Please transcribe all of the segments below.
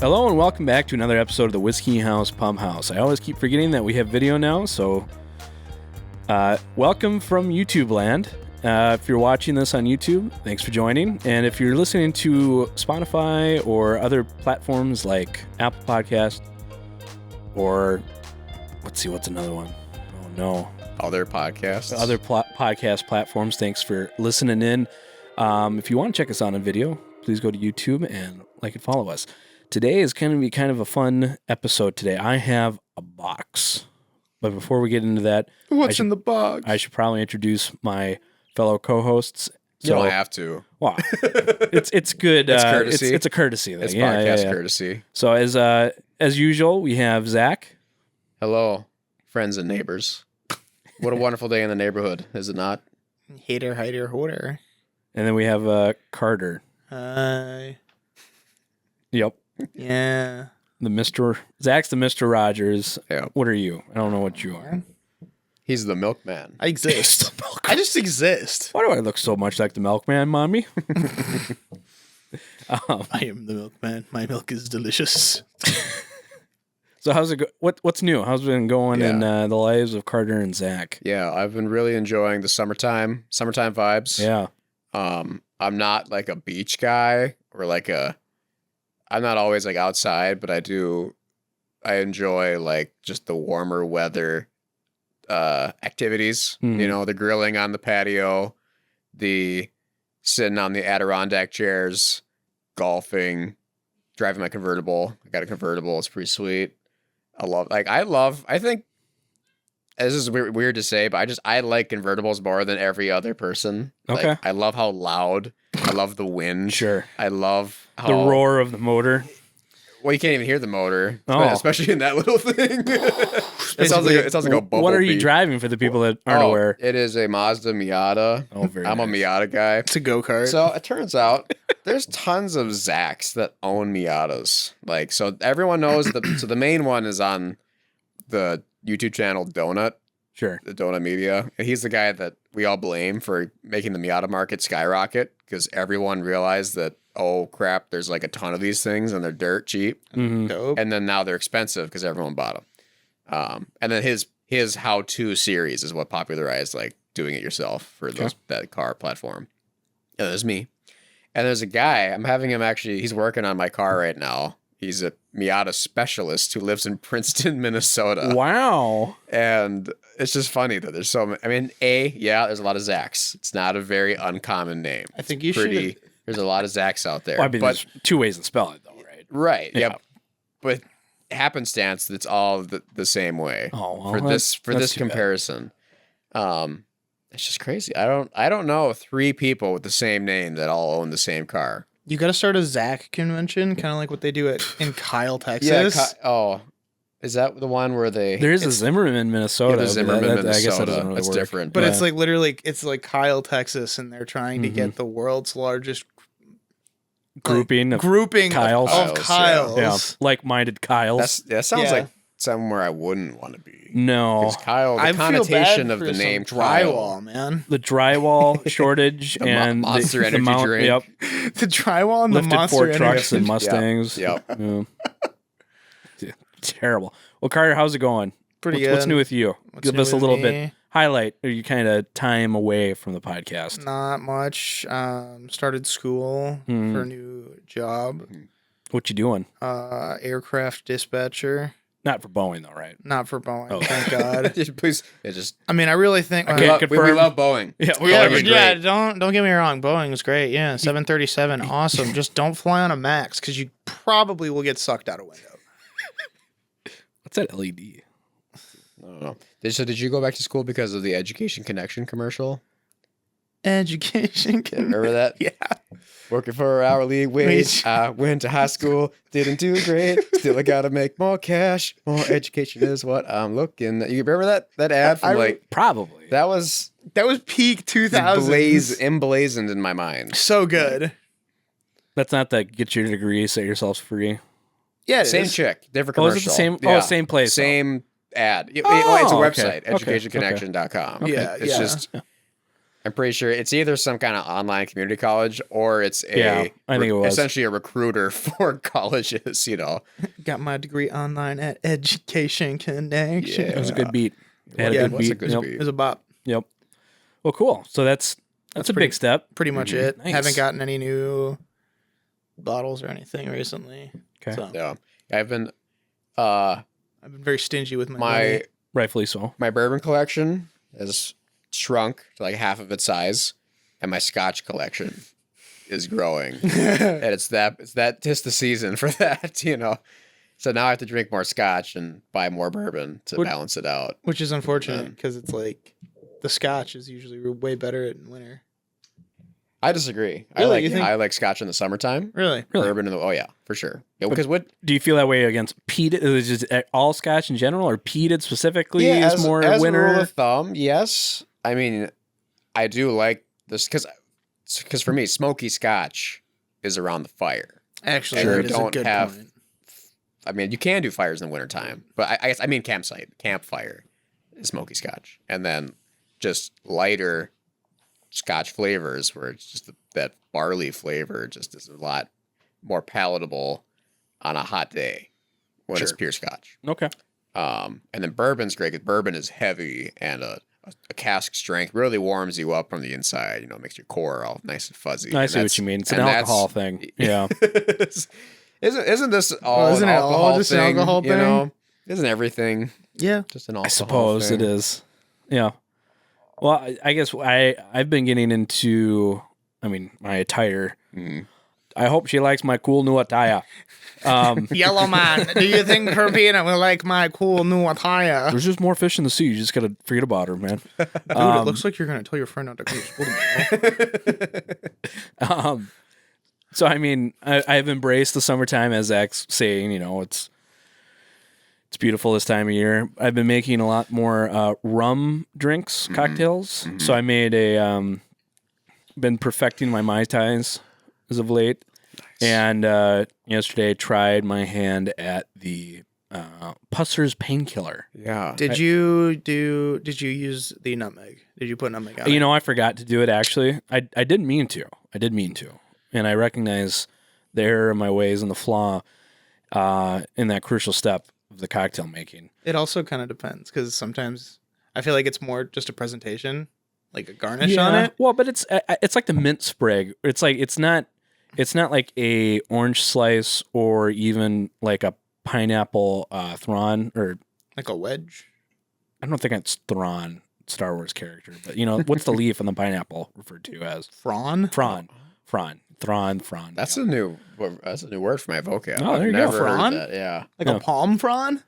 Hello and welcome back to another episode of the Whiskey House Pump House. I always keep forgetting that we have video now, so welcome from YouTube land. If you're watching this on YouTube, thanks for joining. And if you're listening to Spotify or other platforms like Apple Podcast or, what's another one? Oh, no. Other podcasts. Other podcast platforms, thanks for listening in. If you want to check us out on video, please go to YouTube and like and follow us. Today is going to be kind of a fun episode today. I have a box. But before we get into that, What's in the box? I should probably introduce my fellow co-hosts. You don't have to. Well, it's good. It's courtesy. It's a courtesy thing. It's podcast courtesy. So as usual, we have Zach. Hello, friends and neighbors. What a wonderful day in the neighborhood, is it not? Hater, hider, hoarder. And then we have Carter. Hi. Yep. Yeah. Zach's the Mr. Rogers. Yeah. What are you? I don't know what you are. He's the milkman. I exist. I just exist. Why do I look so much like the milkman, Mommy? I am the milkman. My milk is delicious. So how's it go? What's new? How's it been going in the lives of Carter and Zach? Yeah, I've been really enjoying the summertime vibes. Yeah. I'm not like a beach guy or I'm not always like outside, but I enjoy like just the warmer weather activities. Mhm. You know, the grilling on the patio, the sitting on the Adirondack chairs, golfing, driving my convertible. I got a convertible. It's pretty sweet. I think this is weird to say, but I like convertibles more than every other person. Okay. Like, I love how loud. I love the wind. Sure. I love how The roar of the motor. Well, you can't even hear the motor, Oh. especially in that little thing. It sounds like a bubble. What are you beat. driving for the people that aren't aware? It is a Mazda Miata. Oh, very I'm a nice. Miata guy. It's a go-kart. So it turns out there's tons of Zachs that own Miatas. Like, so everyone knows so the main one is on the YouTube channel Donut, Sure. the Donut Media. And he's the guy that we all blame for making the Miata market skyrocket because everyone realized that, oh crap, there's like a ton of these things and they're dirt cheap. Mm-hmm. Dope. And then now they're expensive because everyone bought them. And then his how-to series is what popularized like doing it yourself for that car platform. Yeah, there's me. And there's a guy, I'm having him he's working on my car right now. He's a Miata specialist who lives in Princeton, Minnesota. Wow. And it's just funny that there's so many. I mean, there's a lot of Zachs. It's not a very uncommon name. I think you should. There's a lot of Zachs out there. Well, I mean, there's two ways to spell it, though, right? Right. Yeah. Yep. But happenstance, it's all the same way. Oh, well, for this that's too bad. comparison. It's just crazy. I don't know 3 people with the same name that all own the same car. You got to start a Zach convention, kind of like what they do in Kyle, Texas. Is that the one where they? There is a Zimmerman, Minnesota. there's Zimmerman, I Minnesota. guess that doesn't really That's work. different. But Yeah. it's like literally, it's like Kyle, Texas, and they're trying to Mm-hmm. get the world's largest Grouping of Kyles. Kyles, Of Kyles. yeah, like-minded Kyles. that sounds Yeah. like somewhere I wouldn't want to be. No. Because Kyle, the I feel connotation bad of for the some name drywall, Kyle. man. The drywall shortage The and Monster the Energy mount, drink. Yep. The drywall and Lifted the Monster Ford Energy. trucks and Mustangs. Yep. Yeah. Yeah, terrible. Well, Carter, how's it going? Pretty What's good. new with you? What's Give new us a with little me? bit highlight. Or you kind of time away from the podcast. Not much. Started school Mhm. for a new job. What you doing? Aircraft dispatcher. Not for Boeing though, right? Not for Boeing, Oh. thank God. Please, just I mean, I really think. I we, can't love, we confirm. love Boeing. Yeah, yeah, Boeing is yeah. great. Don't get me wrong. Boeing is great. Yeah, 737, awesome. Just don't fly on a Max because you probably will get sucked out a window. What's that LED? I don't know. Did you go back to school because of the Education Connection commercial? Education. Remember that? Yeah. Working for our hourly wage. I went to high school, didn't do great. Still, I gotta make more cash. More education is what I'm looking at. You remember that ad from Probably. that was That was peak 2000s. emblazoned in my mind. So good. That's not that get your degree, set yourselves free. Yeah, it Same is. chick, different Oh, commercial. is it the same? Yeah. Oh, same place. though. Same ad. It's a Oh, website, okay. educationconnection.com. Yeah, It's yeah. just I'm pretty sure it's either some kind of online community college or it's I think it was essentially a recruiter for colleges, Got my degree online at Education Connection. It was a good beat. It had Yeah, a it good was a beat. good Yep. beat. It was a bop. Yep. Well, cool. So that's a big step. Pretty much it. Nice. Haven't gotten any new bottles or anything recently. Okay. So Yeah. I've been very stingy with my money. Rightfully so. my bourbon collection has shrunk to like half of its size, and my Scotch collection is growing. And it's just the season for that, So now I have to drink more Scotch and buy more bourbon to balance it out. Which is unfortunate because it's like the Scotch is usually way better in winter. I disagree. Really? You think? I like Scotch in the summertime. Really? Bourbon in the for sure. Yeah, because what Do you feel that way against peated? Is it just all Scotch in general, or peated specifically is as, more as winter? a rule of thumb, yes. I mean, I do like this because for me, smoky Scotch is around the fire. Actually, Sure, that is a don't good have- point. I mean, you can do fires in the wintertime, but I guess I mean campfire is smoky Scotch, and then just lighter Scotch flavors where it's just that barley flavor just is a lot more palatable on a hot day when it's pure Scotch. Okay. And then bourbon's great because bourbon is heavy and a cask strength really warms you up from the inside. Makes your core all nice and fuzzy. I And see what that's- you mean. It's an and alcohol that's- thing. Yeah. Isn't this all isn't an it all alcohol just an thing? alcohol thing? Isn't everything Yeah. just an alcohol I suppose thing? it is. Yeah. Well, I guess I've been getting into, my attire. Mhm. I hope she likes my cool new attire. Yellow man, do you think Perbina will like my cool new attire? There's just more fish in the sea. You just gotta forget about her, man. Dude, it looks like you're gonna tell your friend not to go to school tomorrow. So I've embraced the summertime, as Zach's saying. It's beautiful this time of year. I've been making a lot more rum drinks, cocktails. Mm-hmm. So I made been perfecting my Mai Tais as of late. Nice. And yesterday tried my hand at the Pusser's Painkiller. Yeah. Did you use the nutmeg? Did you put nutmeg on it? I forgot to do it actually. I didn't mean to. And I recognize the error of my ways and the flaw in that crucial step of the cocktail making. It also kind of depends because sometimes I feel like it's more just a presentation, like a garnish on it. Well, but it's like the mint sprig. It's like it's not like a orange slice or even like a pineapple Thrawn or Like a wedge. I don't think it's Thrawn, Star Wars character, but what's the leaf on the pineapple referred to as? Thrawn. Thrawn. That's a new word for my vocab. Oh, there you go. Never heard Frond? that. Yeah. Like a palm frond?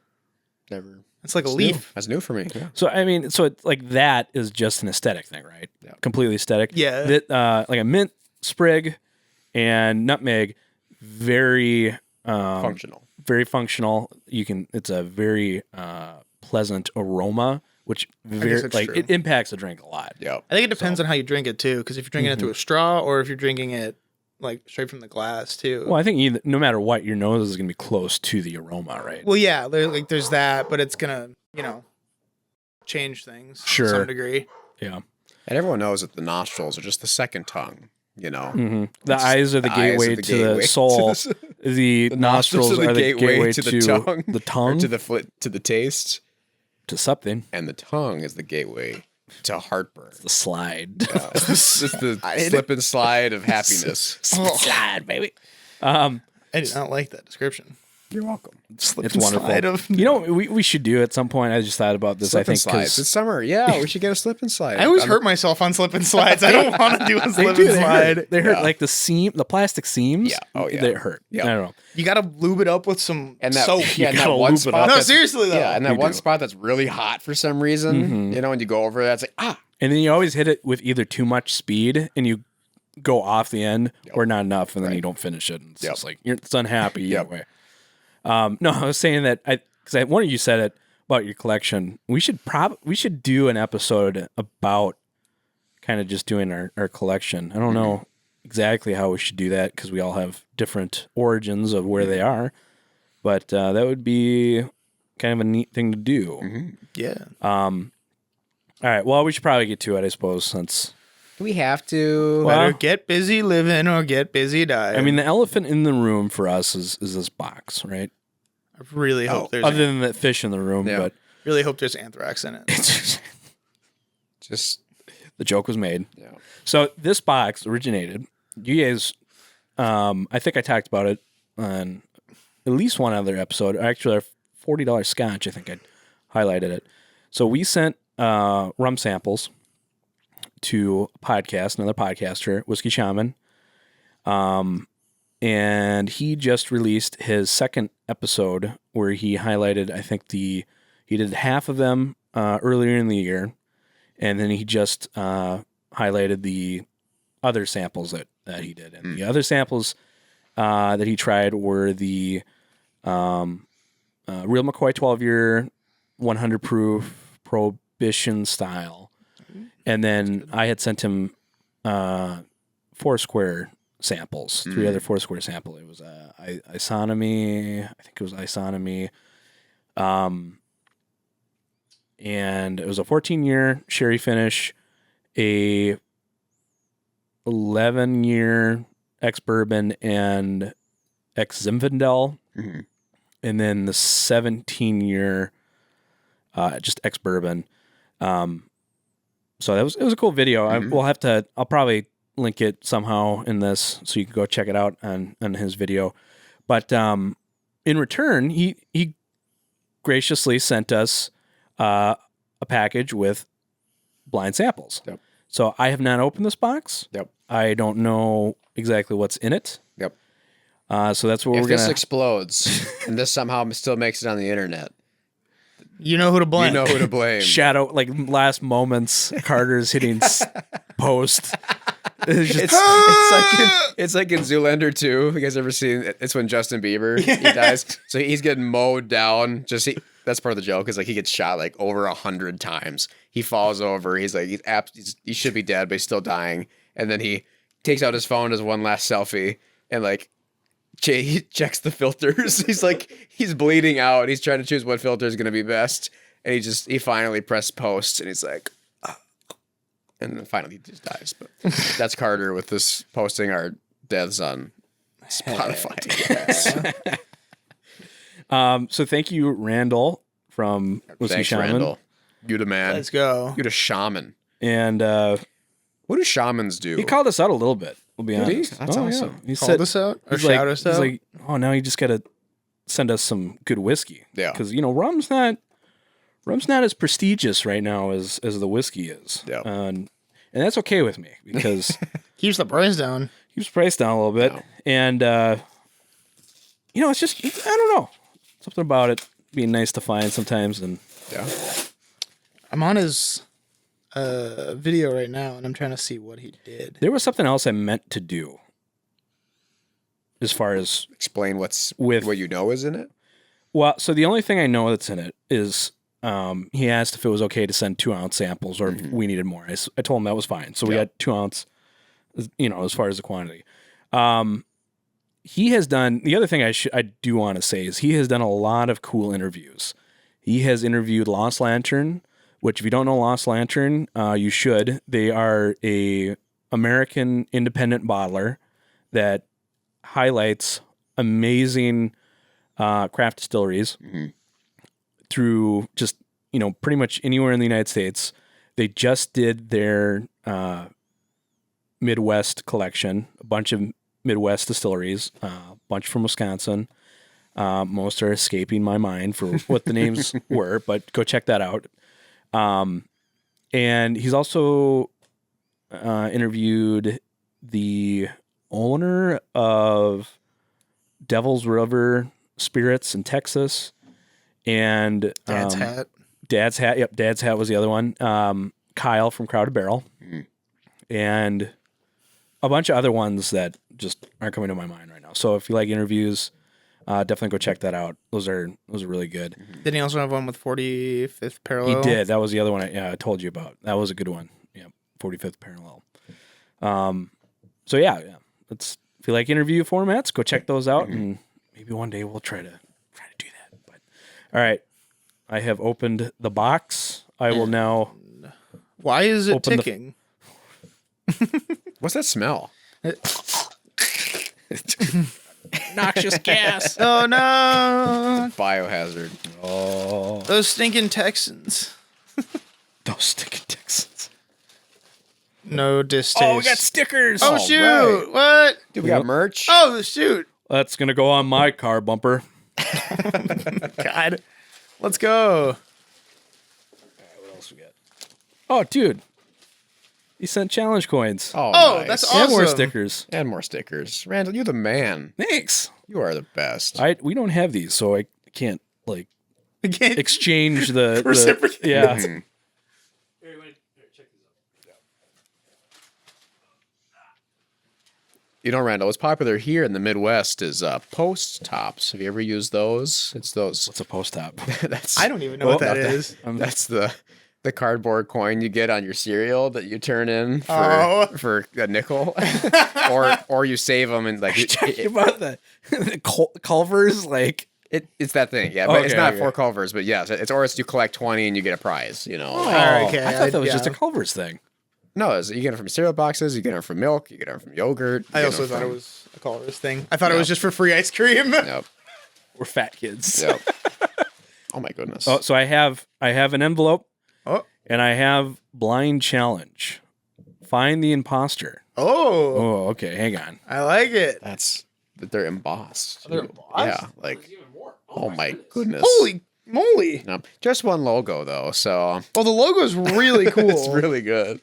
Never. It's like a It's leaf. new. That's new for me. Yeah. So so it's like that is just an aesthetic thing, right? Yeah. Completely aesthetic. Yeah. That like a mint sprig and nutmeg, very Functional. very functional. It's a very pleasant aroma, which it's true. it impacts the drink a lot. Yep. I think it depends on how you drink it too, because if you're drinking it through a straw or if you're drinking it like straight from the glass too. Well, I think no matter what, your nose is going to be close to the aroma, right? Well, yeah, there's that, but it's gonna change things Sure. to some degree. Yeah. And everyone knows that the nostrils are just the second tongue. Mm-hmm. The eyes are the gateway to gateway the soul. to The nostrils are the gateway to the tongue, the or tongue, to the taste, to something. and the tongue is the gateway to heartburn. The slide. It's the slip and slide of happiness. Slide, baby. I did not like that description. You're welcome. It's wonderful. We should do at some point. I just thought about this. Slip I think and slides. It's summer. Yeah, we should get a slip and slide. I always hurt myself on slip and slides. I don't want to do a slip and They slide. hurt. They hurt like the plastic seams. Yeah. Oh, yeah. They hurt. Yeah. I don't know. You got to lube it up with some And that, soap. yeah, and gotta that one lube it spot. up. No, that's- seriously though. Yeah, and that You one do. spot that's really hot for some reason. When you go over it, it's like And then you always hit it with either too much speed and you go off the end or not enough, and then you don't finish it. And it's just like it's unhappy either way. No, I was saying that because one of you said it about your collection. We should do an episode about kind of just doing our collection. I don't know exactly how we should do that because we all have different origins of where they are, but that would be kind of a neat thing to do. Yeah. All right. Well, we should probably get to it, I suppose, since Do we have to? Well, Better get busy living or get busy dying. I mean, the elephant in the room for us is this box, right? I really hope there's Other than that fish in the room, Yeah. but really hope there's anthrax in it. Just the joke was made. yeah. So this box originated. You guys, I think I talked about it on at least one other episode. Actually, our $40 scotch, I think I highlighted it. So we sent rum samples to a podcast, another podcaster, Whiskey Shaman. And he just released his second episode where he highlighted, I think he did half of them earlier in the year. And then he just highlighted the other samples that he did. And the other samples that he tried were the Real McCoy 12-year 100 proof Prohibition style. And then I had sent him Foursquare samples, 3 other Foursquare samples. It was Isonomy, I think it was Isonomy. And it was a 14-year sherry finish, a 11-year ex-bourbon and ex-Zinfandel, and then the 17-year just ex-bourbon. So it was a cool video. I'll probably link it somehow in this so you can go check it out on his video. But in return, he graciously sent us a package with blind samples. Yep. So I have not opened this box. Yep. I don't know exactly what's in it. Yep. So that's what If we're this gonna. explodes and this somehow still makes it on the internet, You know who to blame. you know who to blame. Shadow, like last moments, Carter's hitting post. It's just, It's like in Zoolander 2. You guys ever seen? It's when Justin Bieber he dies, so he's getting mowed down. That's part of the joke. Is like he gets shot like over 100 times. He falls over. He's like he should be dead, but he's still dying. And then he takes out his phone as one last selfie, and like he checks the filters. He's bleeding out. He's trying to choose what filter is going to be best, and he finally pressed post, and he's like. And then finally he just dies. But that's Carter with this posting our deaths on Spotify. so thank you, Randall from Whiskey Thanks, Shaman. Randall. You the man. Let's go. You the shaman. And What do shamans do? he called us out a little bit. We'll be Did he? honest. That's awesome. He Called us out or shout us he's out. like, oh, now you just got to send us some good whiskey. Yeah. Because rum's not as prestigious right now as the whiskey is. Yeah. And that's okay with me because Keeps the price down. keeps the price down a little bit. Yeah. And it's just I don't know, something about it being nice to find sometimes. And Yeah. I'm on his video right now, and I'm trying to see what he did. there was something else I meant to do as far as Explain what you know is in it. well, so the only thing I know that's in it is he asked if it was okay to send 2-ounce samples or if we needed more. I told him that was fine. So we got 2-ounce, as far as the quantity. He has done, the other thing I do want to say is he has done a lot of cool interviews. He has interviewed Lost Lantern, which if you don't know Lost Lantern, you should. They are a American independent bottler that highlights amazing craft distilleries through just, pretty much anywhere in the United States. They just did their Midwest collection, a bunch of Midwest distilleries, a bunch from Wisconsin. Most are escaping my mind for what the names were, but go check that out. And he's also interviewed the owner of Devil's River Spirits in Texas. And Dad's Hat. Dad's Hat. Yep, Dad's Hat was the other one. Kyle from Crowded Barrel. And a bunch of other ones that just aren't coming to my mind right now. So if you like interviews, definitely go check that out. Those are really good. Didn't he also have one with 45th Parallel? He did. That was the other one I told you about. That was a good one. Yeah, 45th Parallel. So yeah. If you like interview formats, go check those out, and maybe one day we'll try to do that. But all right, I have opened the box. I will now. Why is it Open the- ticking? What's that smell? Noxious gas. Oh no! Biohazard. Oh, Those stinking Texans. those stinking Texans. No distaste. Oh, we got stickers. Oh, All shoot! right. What? Dude, we got merch. Oh shoot! That's gonna go on my car bumper. God, let's go. What else we got? Oh, dude, he sent challenge coins. Oh, Oh, nice. that's And more awesome. stickers. And more stickers. Randall, you're the man. Thanks. You are the best. We don't have these, so I can't like Again, exchange the Reciprocate. yeah. Mhm. You know, Randall, what's popular here in the Midwest is post tops. Have you ever used those? It's those. What's a post top? That's I don't even know what that that- is. That's the cardboard coin you get on your cereal that you turn in for a nickel, or you save them and like Talking about the Culvers, like it's that thing. Yeah, but it's Okay, not okay. for Culvers, but yes, it's you collect 20 and you get a prize. You know. Oh, okay. I thought that was yeah. just a Culvers thing. No, you get them from cereal boxes, you get them from milk, you get them from yogurt. I you also get 'em thought it from- was a colorist thing. I thought it No. was just for free ice cream. Yep. We're fat kids. Yep. Oh my goodness. Oh, so I have an envelope Oh, and I have blind challenge. Find the imposter. oh, Oh, okay. Hang on. I like it. That's that they're embossed. They're too. embossed? Yeah, like oh my goodness. Holy moly! No, just one logo though, so Well, the logo's really cool. it's really good.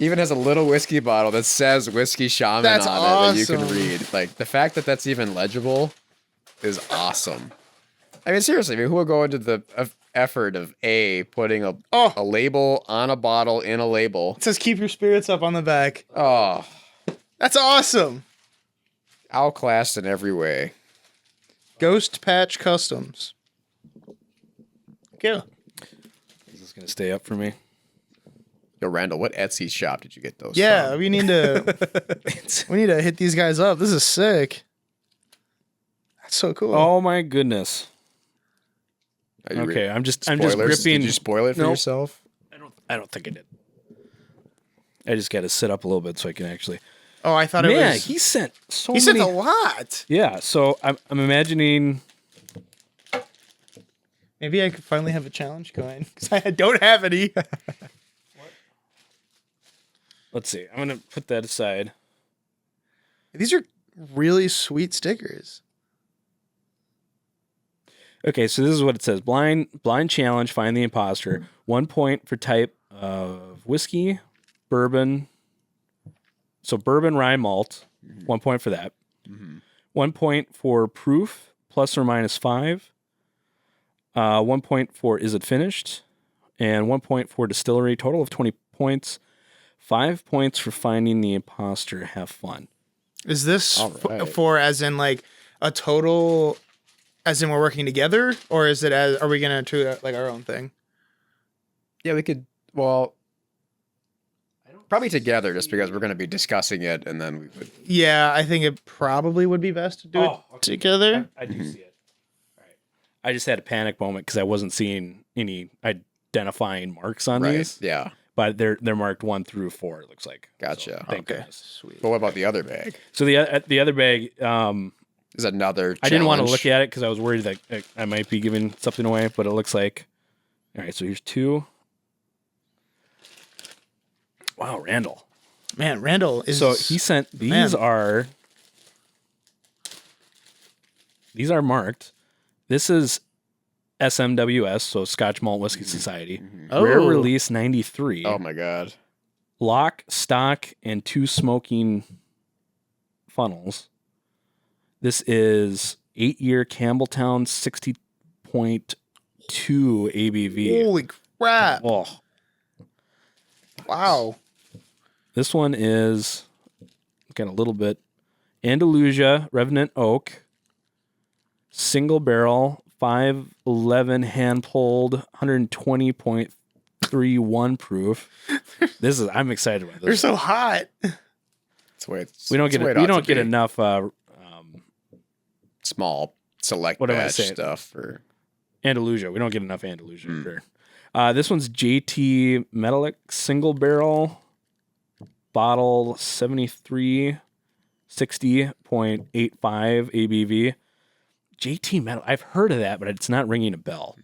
Even has a little whiskey bottle that says Whiskey Shaman That's on it that you can awesome. read. Like the fact that that's even legible is awesome. I mean, seriously, who would go into the effort of putting a Oh. label on a bottle in a label? It says "Keep your spirits up" on the back. Oh, That's awesome. outclassed in every way. Ghost Patch Customs. Yeah. Is this gonna stay up for me? Yo, Randall, what Etsy shop did you get those? Yeah, from? we need to hit these guys up. This is sick. That's so cool. Oh my goodness. Are you Okay, I'm just Spoilers? gripping. Did you spoil it for Nope. yourself? I don't think I did. I just got to sit up a little bit so I can actually. Oh, I thought it Man, was. he sent so He many. sent a lot. Yeah, so I'm imagining. Maybe I could finally have a challenge coin because I don't have any. Let's see. I'm gonna put that aside. These are really sweet stickers. Okay, so this is what it says: blind challenge. Find the imposter. 1 point for type of whiskey, bourbon. So bourbon rye malt. 1 point for that. 1 point for proof, plus or minus 5. 1 point for is it finished, and 1 point for distillery. Total of 20 points. 5 points for finding the imposter. Have fun. Is this All right. for as in like a total, as in we're working together, or is it as are we gonna treat it like our own thing? Yeah, we could. Well, probably together, just because we're going to be discussing it, and then we would. Yeah, I think it probably would be best to do it together. I do see it. All right. I just had a panic moment because I wasn't seeing any identifying marks on Right. these, Yeah. but they're marked 1 through 4. It looks like. Gotcha. So, thank Okay, goodness. sweet. But what about the other bag? So the other bag, Is another. I didn't want to challenge. look at it because I was worried that I might be giving something away, but it looks like. All right, so here's 2. Wow, Randall. Man, Randall is So he sent these Man. these are marked. This is SMWS, so Scotch Malt Whiskey Society. Oh. Rare release 93. Oh my god. Lock, stock, and 2 smoking funnels. This is 8-year Campbelltown 60.2 ABV. holy crap! Oh, Wow. this one is got a little bit Andalusia Revenant Oak, single barrel, 511 hand pulled, 120.31 proof. I'm excited about They're this. so hot. It's the way We don't get enough small select What am I batch saying? stuff for. Andalusia. We don't get enough Andalusia. Sure. This one's JT Metallic single barrel, bottle 7360.85 ABV. JT Metal. I've heard of that, but it's not ringing a bell.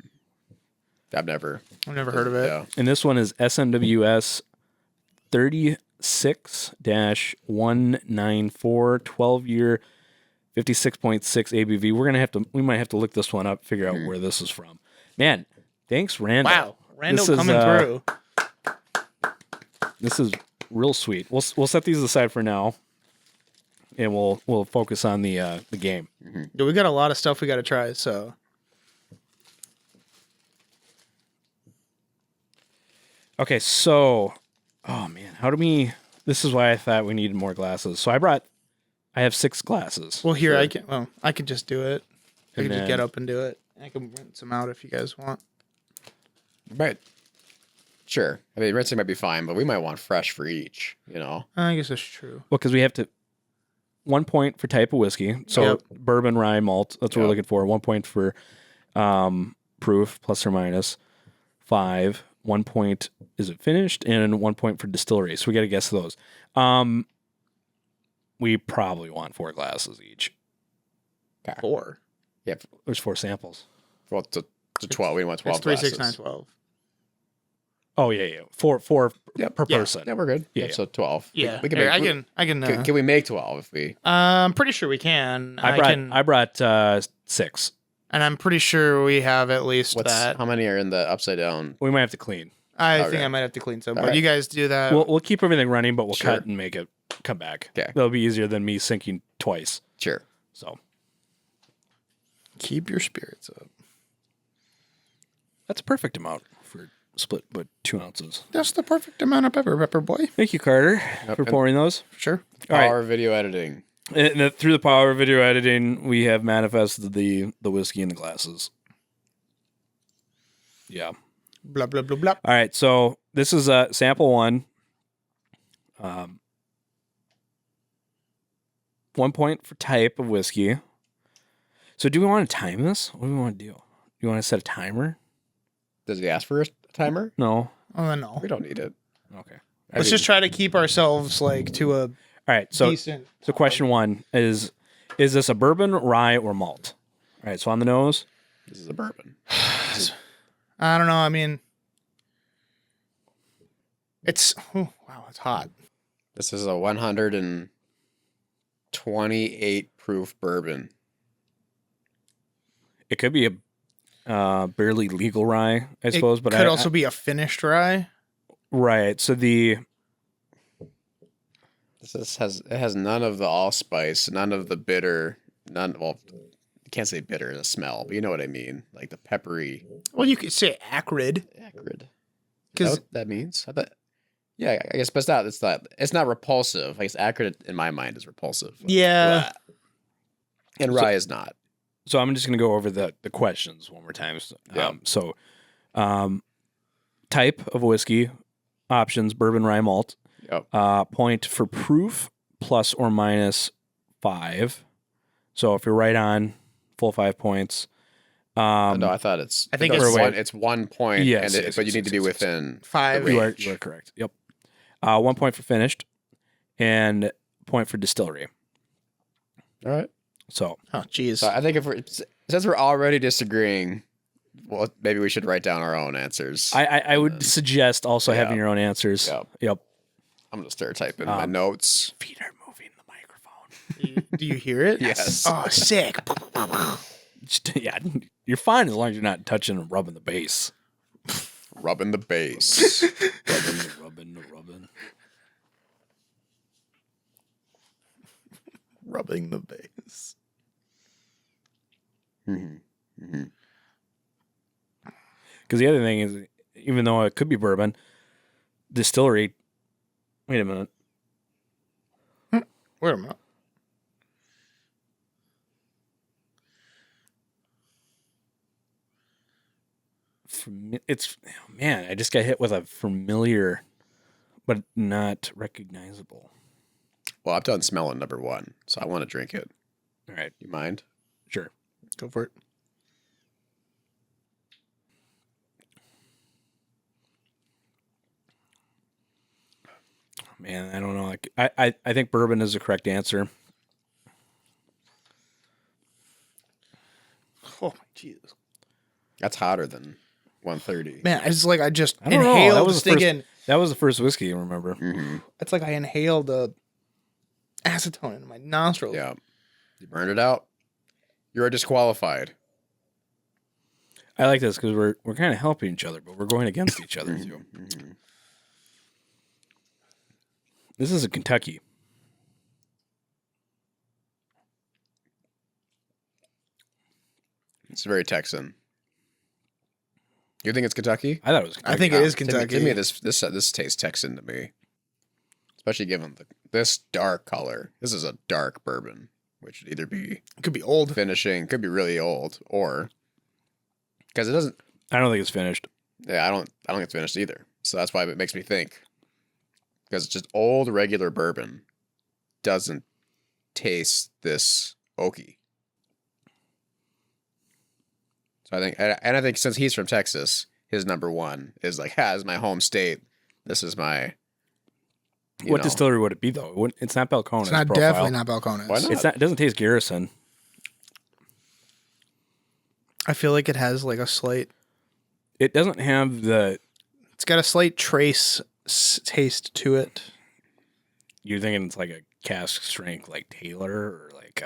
I've never heard of it. Yeah. And this one is SMWS 36-194, 12-year, 56.6 ABV. We might have to look this one up, figure out where this is from. Man, thanks, Randall. Wow, Randall This is, coming through. This is real sweet. We'll set these aside for now, and we'll focus on the game. Yeah, we got a lot of stuff we got to try. So Okay, so, oh man, this is why I thought we needed more glasses. So I have 6 glasses. well, here I could just do it. I And could just then- get up and do it. I can rinse them out if you guys want. Right. Sure. I mean, rinsing might be fine, but we might want fresh for each, I guess that's true. Well, because we have to 1 point for type of whiskey. So Yep. bourbon, rye, malt. That's what we're Yep. looking for. 1 point for proof, plus or minus 5. 1 point is it finished, and 1 point for distillery. So we got to guess those. We probably want 4 glasses each. 4. Yeah. There's 4 samples. Well, to 12. We want 12 It's 3, glasses. 6, 9, 12. Oh yeah. 4 Yep. per Yeah. person. Yeah, we're good. Yeah, So 12. Yeah, We can here, make, I can. can we make 12 if we... I'm pretty sure we can. I brought 6. And I'm pretty sure we have at least that. How many are in the upside down? We might have to clean. I Okay. think I might have to clean some, All but right. you guys do that. We'll keep everything running, but we'll Sure. cut and make it come back. Okay. That'll be easier than me sinking twice. Sure. So Keep your spirits up. that's a perfect amount for split with 2 ounces. That's the perfect amount of pepper boy. Thank you, Carter, for and- pouring those. Sure. All right. Power video editing. And through the power of video editing, we have manifested the whiskey in the glasses. Yeah. Blah blah blah blah. All right. So this is sample 1. 1 point for type of whiskey. So do we want to time this? What do we want to do? Do you want to set a timer? Does he ask for a timer? No. Oh no. We don't need it. Okay. Let's just try to keep ourselves like to a All right. So decent. So question 1 is this a bourbon, rye, or malt? All right, so on the nose. This is a bourbon. I don't know. I mean, it's wow, it's hot. This is a 128 proof bourbon. It could be a barely legal rye, I suppose, but it could also be a finished rye. right. So the This has none of the allspice, none of the bitter, well, you can't say bitter in the smell, but you know what I mean, like the peppery, Well, you could say acrid acrid. because What that means? Yeah, I guess, but it's not repulsive. I guess acrid in my mind is repulsive. yeah, And rye is not. so I'm just gonna go over the questions one more time. Yeah. Type of whiskey, options: bourbon, rye, malt. Yep. Point for proof, plus or minus 5. So if you're right on, full 5 points. No, I thought I think it's 1 point, Yes, and yes, but you yes, need to be yes, yes. within 5. the you range. are correct. Yep. 1 point for finished, and point for distillery. All right. So Oh, jeez. So I think since we're already disagreeing, well, maybe we should write down our own answers. I would suggest also yeah. having your own answers. Yep. Yep. I'm gonna start typing my notes. Feet are moving the microphone. Do you hear it? Yes. Oh, sick. Yeah, you're fine as long as you're not touching and rubbing the base. Rubbing the base. rubbing. Rubbing the base. Mm-hmm. Because the other thing is, even though it could be bourbon, distillery. Wait a minute. Wait a minute. It's man. I just got hit with a familiar, but not recognizable. Well, I've done smelling number 1, so I want to drink it. All right, You mind? sure. Go for it. Man, I don't know. Like, I think bourbon is the correct answer. Oh my Jesus. That's hotter than 130. Man, it's like I just I don't know. inhaled That was the thinking That was the first whiskey, you remember? Mm-hmm. it's like I inhaled the acetone in my nostrils. Yeah. You burned it out. You're disqualified. I like this because we're kind of helping each other, but we're going against each other too. Mm-hmm. This is a Kentucky. It's very Texan. You think it's Kentucky? I thought it was Kentucky. I think it is To Kentucky. me, this tastes Texan to me, especially given this dark color. This is a dark bourbon, which would either be It could be old. finishing, could be really old, or because it doesn't. I don't think it's finished. Yeah, I don't think it's finished either. So that's why it makes me think, because it's just old regular bourbon doesn't taste this oaky. So I think since he's from Texas, his number one is like, this is my home state. This is my. What distillery would it be though? It's not Belconis. It's not profile. definitely not Balcones. Why not? It's not. It doesn't taste Garrison. I feel like it has like a slight. It doesn't have the. It's got a slight trace taste to it. You're thinking it's like a cask strength, like Taylor, or like.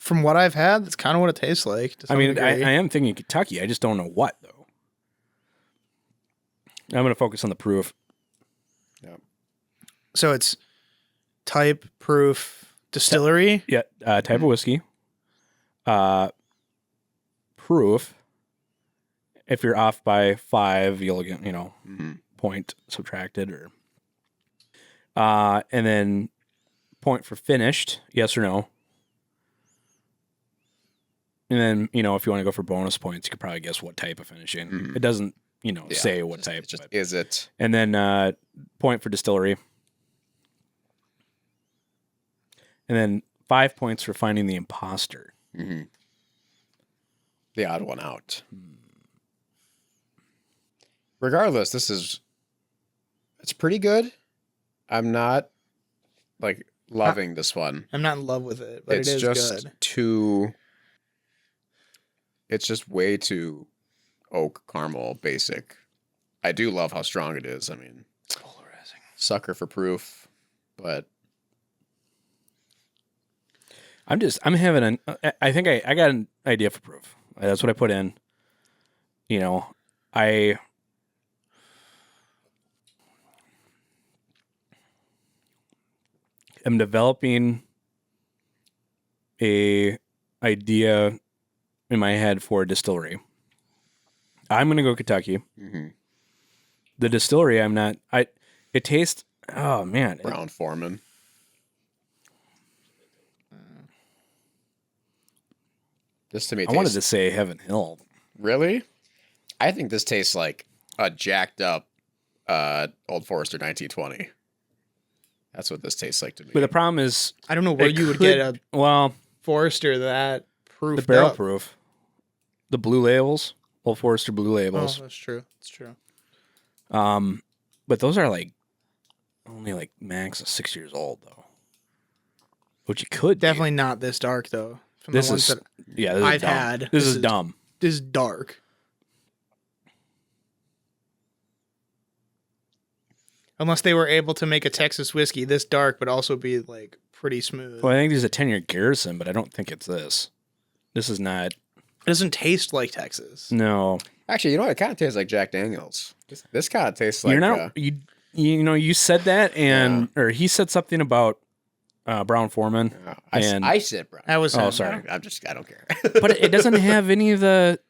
From what I've had, that's kind of what it tastes like. To I some mean, degree. I am thinking Kentucky. I just don't know what though. I'm going to focus on the proof. Yeah. So it's type, proof, distillery. Yeah, type of whiskey. Proof. If you're off by 5, you'll get Mm-hmm. point subtracted, or and then point for finished, yes or no. And then if you want to go for bonus points, you could probably guess what type of finishing. Mhm. It doesn't Yeah, say what type. It's just but- is it? And then point for distillery. And then 5 points for finding the imposter. Mm-hmm. The odd one out. Regardless, it's pretty good. I'm not like loving this one. I'm not in love with it, but It's it is just good. too. It's just way too oak caramel basic. I do love how strong it is. I mean, Polarizing. sucker for proof, but I'm having I think I got an idea for proof. That's what I put in. I am developing a idea in my head for a distillery. I'm going to go Kentucky. mm-hmm. The distillery, I'm not. It tastes. Oh man, Brown Foreman. This to me, I wanted to say Heaven Hill. Really? I think this tastes like a jacked up Old Forester 1920. That's what this tastes like to me. But the problem is, I don't know where it you would could- get a well, Forester that proof. the barrel proof, the blue labels, Old Forester blue Oh, labels. that's true. That's true. But those are like only like max of 6 years old though, which you could do. Definitely not this dark though. From This the ones is that yeah. This I've is dumb. had. This This is is- dumb. this is dark. Unless they were able to make a Texas whiskey this dark, but also be like pretty smooth. Well, I think there's a 10-year Garrison, but I don't think it's this. This is not. It doesn't taste like Texas. No, Actually, you know what? It kind of tastes like Jack Daniels. This kind of tastes like. you're not. You said that, and or he said something about Brown Foreman, I said brown. That was Oh, him. sorry. I don't care. but it doesn't have any of the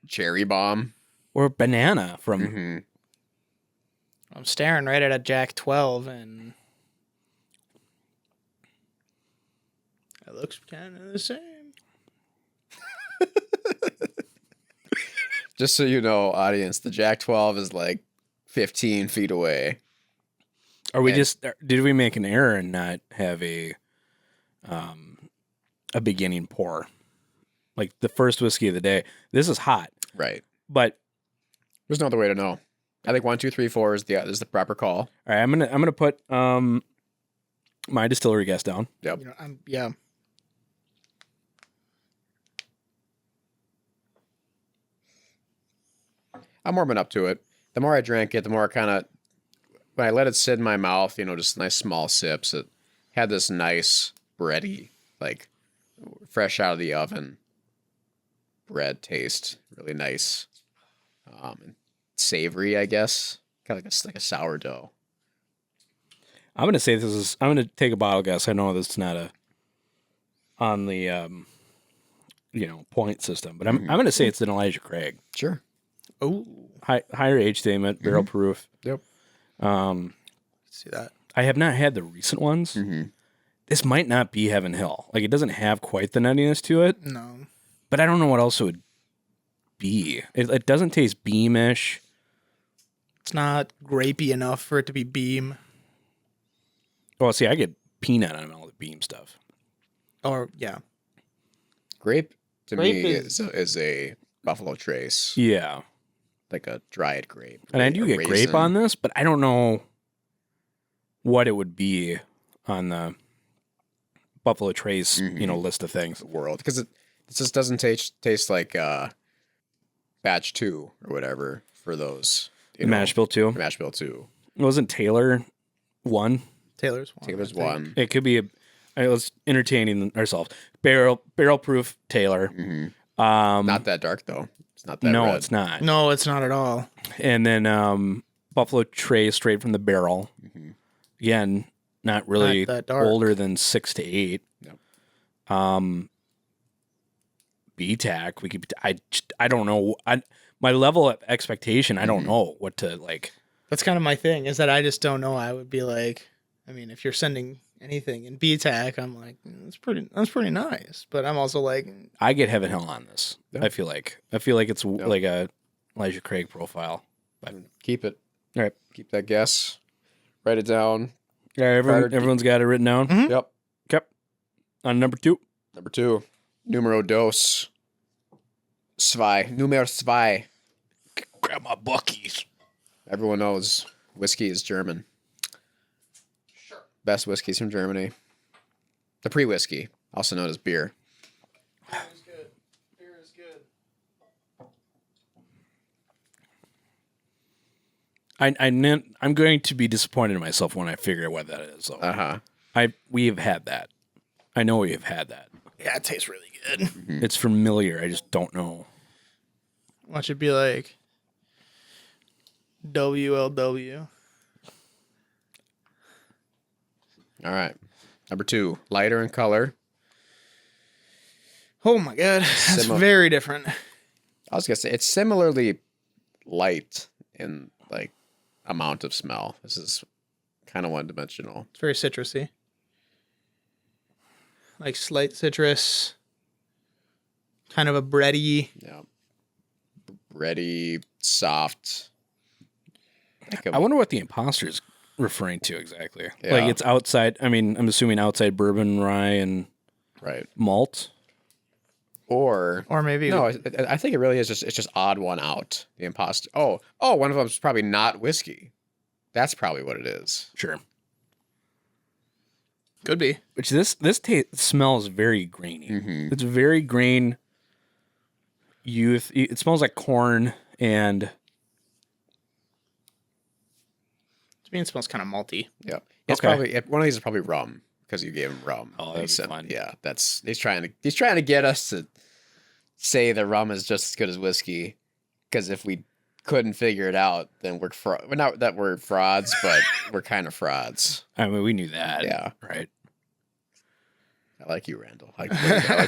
Cherry bomb. or banana from. Mm-hmm. I'm staring right at a Jack 12, and it looks kind of the same. Just so you know, audience, the Jack 12 is like 15 feet away. Are we And- just? Did we make an error and not have a beginning pour, like the first whiskey of the day? This is hot, Right. but There's no other way to know. I think 1, 2, 3, 4 is the proper call. All right, I'm gonna put my distillery guess down. Yep. You know, yeah. I'm warming up to it. The more I drank it, the more when I let it sit in my mouth, just nice small sips, it had this nice bready, like fresh out of the oven bread taste. Really nice. And savory, I guess. Kind of like a sourdough. I'm gonna say I'm gonna take a bottle guess. I know this is not on the point system, but I'm gonna say it's an Elijah Craig. Sure. Oh, Higher age statement, barrel proof. Yep. see that. I have not had the recent ones. This might not be Heaven Hill. Like, it doesn't have quite the nuttiness to it. No. But I don't know what else it would be. It doesn't taste beamish. It's not grapey enough for it to be beam. Well, see, I get peanut on all the beam stuff. Or, yeah. Grape, to Grape me, is- is a Buffalo Trace. Yeah. Like a dried grape. And I do get raisin. grape on this, but I don't know what it would be on the Buffalo Trace, list of things. world. Because it just doesn't taste like batch 2 or whatever for those. Mash Bill 2. Mash Bill 2. Wasn't Taylor 1? Taylor's one. Taylor's I think. 1. It could be let's entertaining ourselves. Barrel proof Taylor. Not that dark, though. It's not that No, red. it's not. No, it's not at all. And then Buffalo Trace straight from the barrel. Again, not really Not that dark. older than 6 to 8. Yep. BTAC, we could. I don't know. My level of expectation, I don't know what to like. That's kind of my thing, is that I just don't know. I would be like, I mean, if you're sending anything in BTAC, I'm like, that's pretty nice. But I'm also like, I get Heaven Hill on this. Yeah. I feel like it's like a Elijah Craig profile. Keep it. All right. Keep that guess. Write it down. Yeah, everyone's got it written down. Yep. Okay. On number 2. Number 2. Numero dos. Numero zwei. Grab my buckies. Everyone knows whiskey is German. Sure. Best whiskeys from Germany. The pre-whiskey, also known as beer. beer is good. Beer is good. I'm going to be disappointed in myself when I figure out what that is. Though. We have had that. I know we have had that. Yeah, it tastes really good. It's familiar. I just don't know. Watch it be like WLW. All right. Number 2. Lighter in color. Oh my god, that's Similar. very different. I was going to say, it's similarly light in, like, amount of smell. This is kind of one-dimensional. It's very citrusy. Like slight citrus. Kind of a bready. Yeah. Bready, soft. I wonder what the imposter is referring to exactly. Yeah. Like it's outside. I mean, I'm assuming outside bourbon, rye, and Right. malt. Or maybe no, I think it really is it's just odd one out. The imposter. Oh, one of them is probably not whiskey. That's probably what it is. Sure. could be. Which this smells very grainy. Mm-hmm. It's very grain. Youth. It smells like corn and. To me, it smells kind of malty. Yep. It's Okay. probably one of these is probably rum because you gave him rum. Oh, that'd He be said- fun. Yeah, he's trying to get us to say that rum is just as good as whiskey. Because if we couldn't figure it out, then we're not that we're frauds, but we're kind of frauds. I mean, we knew that. Yeah. Right. I like you, Randall. I like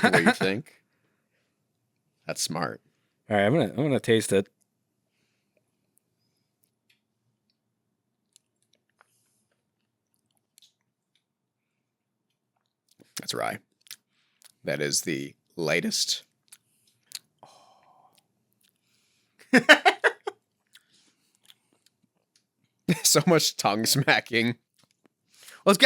the way you think. That's smart. All right. I'm gonna taste it. That's rye. That is the lightest. So much tongue smacking. Well,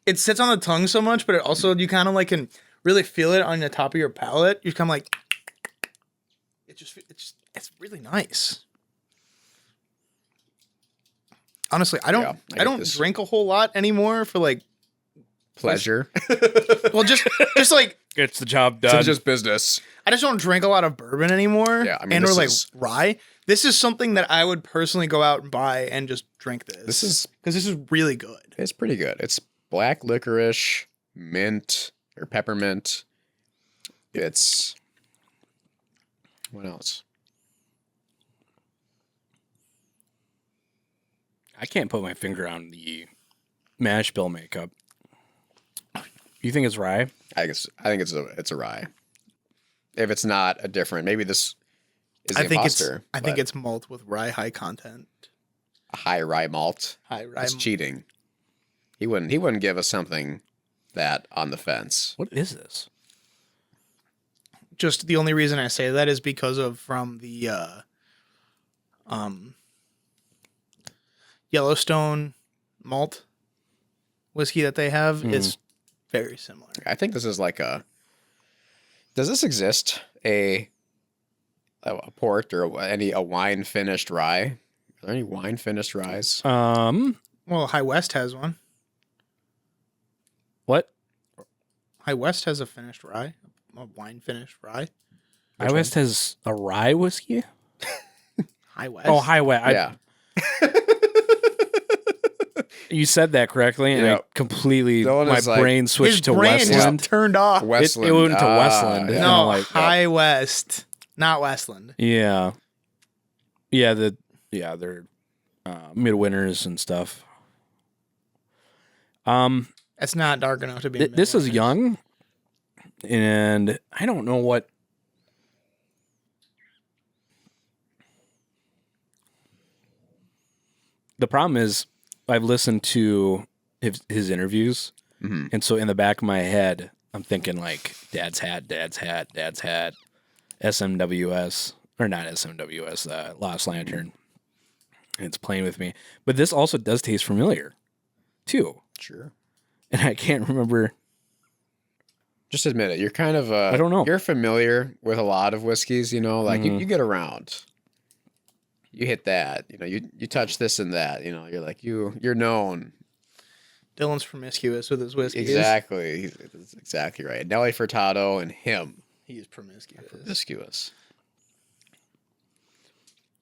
it sits on the tongue so much, but it also, you kind of like can really feel it on the top of your palate. You kind of like, it's really nice. honestly, I don't drink a whole lot anymore for like pleasure. Well, just like Gets the job done. It's just business. I just don't drink a lot of bourbon anymore. Yeah, I mean, or like rye. This is something that I would personally go out and buy and just drink this. This is because this is really good. It's pretty good. It's black licorice, mint or peppermint. It's what else? I can't put my finger on the mash bill makeup. You think it's rye? I think it's a rye. If it's not a different, maybe this is the imposter. I think it's malt with rye high content. A high rye malt. High rye. That's cheating. He wouldn't give us something that on the fence. What is this? Just the only reason I say that is because of from the Yellowstone malt whiskey that they have is very similar. I think this is like does this exist? A port or a wine finished rye? Are there any wine finished ryes? Well, High West has one. What? High West has a finished rye, a wine finished rye. High West has a rye whiskey? High West. Oh, High West. Yeah. You said that correctly, and I completely, my brain switched to Westland. Just turned off. Westland. It went to Westland. Yeah. No, High West, not Westland. Yeah. Yeah, they're midwinters and stuff. It's not dark enough to be. This is young, and I don't know what. The problem is, I've listened to his interviews, and so in the back of my head, I'm thinking like Dad's Hat, SMWS, or not SMWS, Lost Lantern. And it's playing with me. But this also does taste familiar, too. Sure. And I can't remember. Just admit it. You're kind of I don't know. You're familiar with a lot of whiskeys, like you get around. You hit that, you touch this and that, you're like, you're known. Dylan's promiscuous with his whiskeys. Exactly. That's exactly right. Nelly Furtado and him. He is promiscuous. Promiscuous.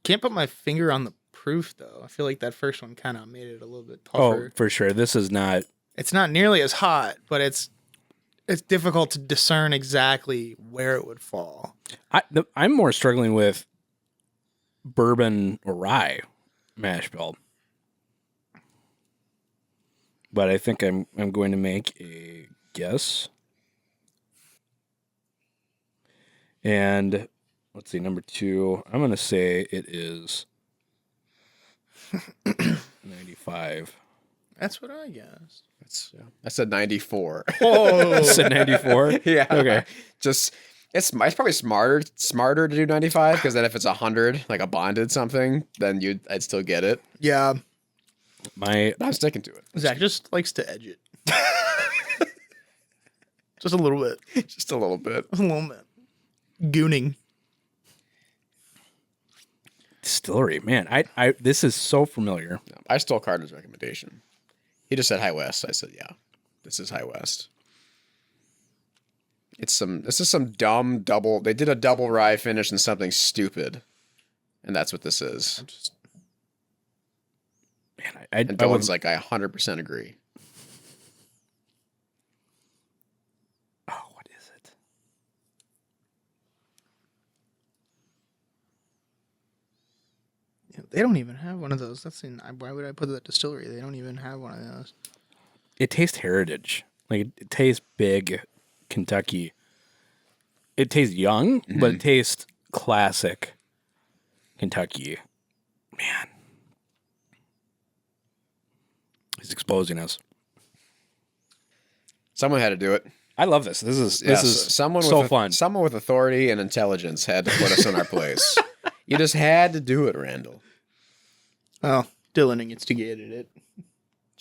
Can't put my finger on the proof, though. I feel like that first one kind of made it a little bit tougher. Oh, for sure. This is not. It's not nearly as hot, but it's difficult to discern exactly where it would fall. I'm more struggling with bourbon or rye mash bill, but I think I'm going to make a guess. And let's see, number 2. I'm going to say it is 95. That's what I guessed. I said 94. Oh, said 94. Yeah. Okay. Just. It's probably smarter to do 95 because then if it's 100, like a bonded something, then I'd still get it. Yeah. I'm sticking to it. Zach just likes to edge it. Just a little bit. Just a little bit. A little bit. Gooning. Distillery, man. I this is so familiar. I stole Carter's recommendation. He just said High West. I said, yeah, this is High West. This is some dumb double. They did a double rye finish and something stupid, and that's what this is. Man, and Dylan's like, I 100% agree. Oh, what is it? Yeah, they don't even have one of those. Why would I put that distillery? They don't even have one of those. It tastes heritage. Like it tastes big. Kentucky. It tastes young, but it tastes classic Kentucky. Man. He's exposing us. Someone had to do it. I love this. This is someone so with fun. Someone with authority and intelligence had to put us in our place. You just had to do it, Randall. Oh, Dylan instigated it.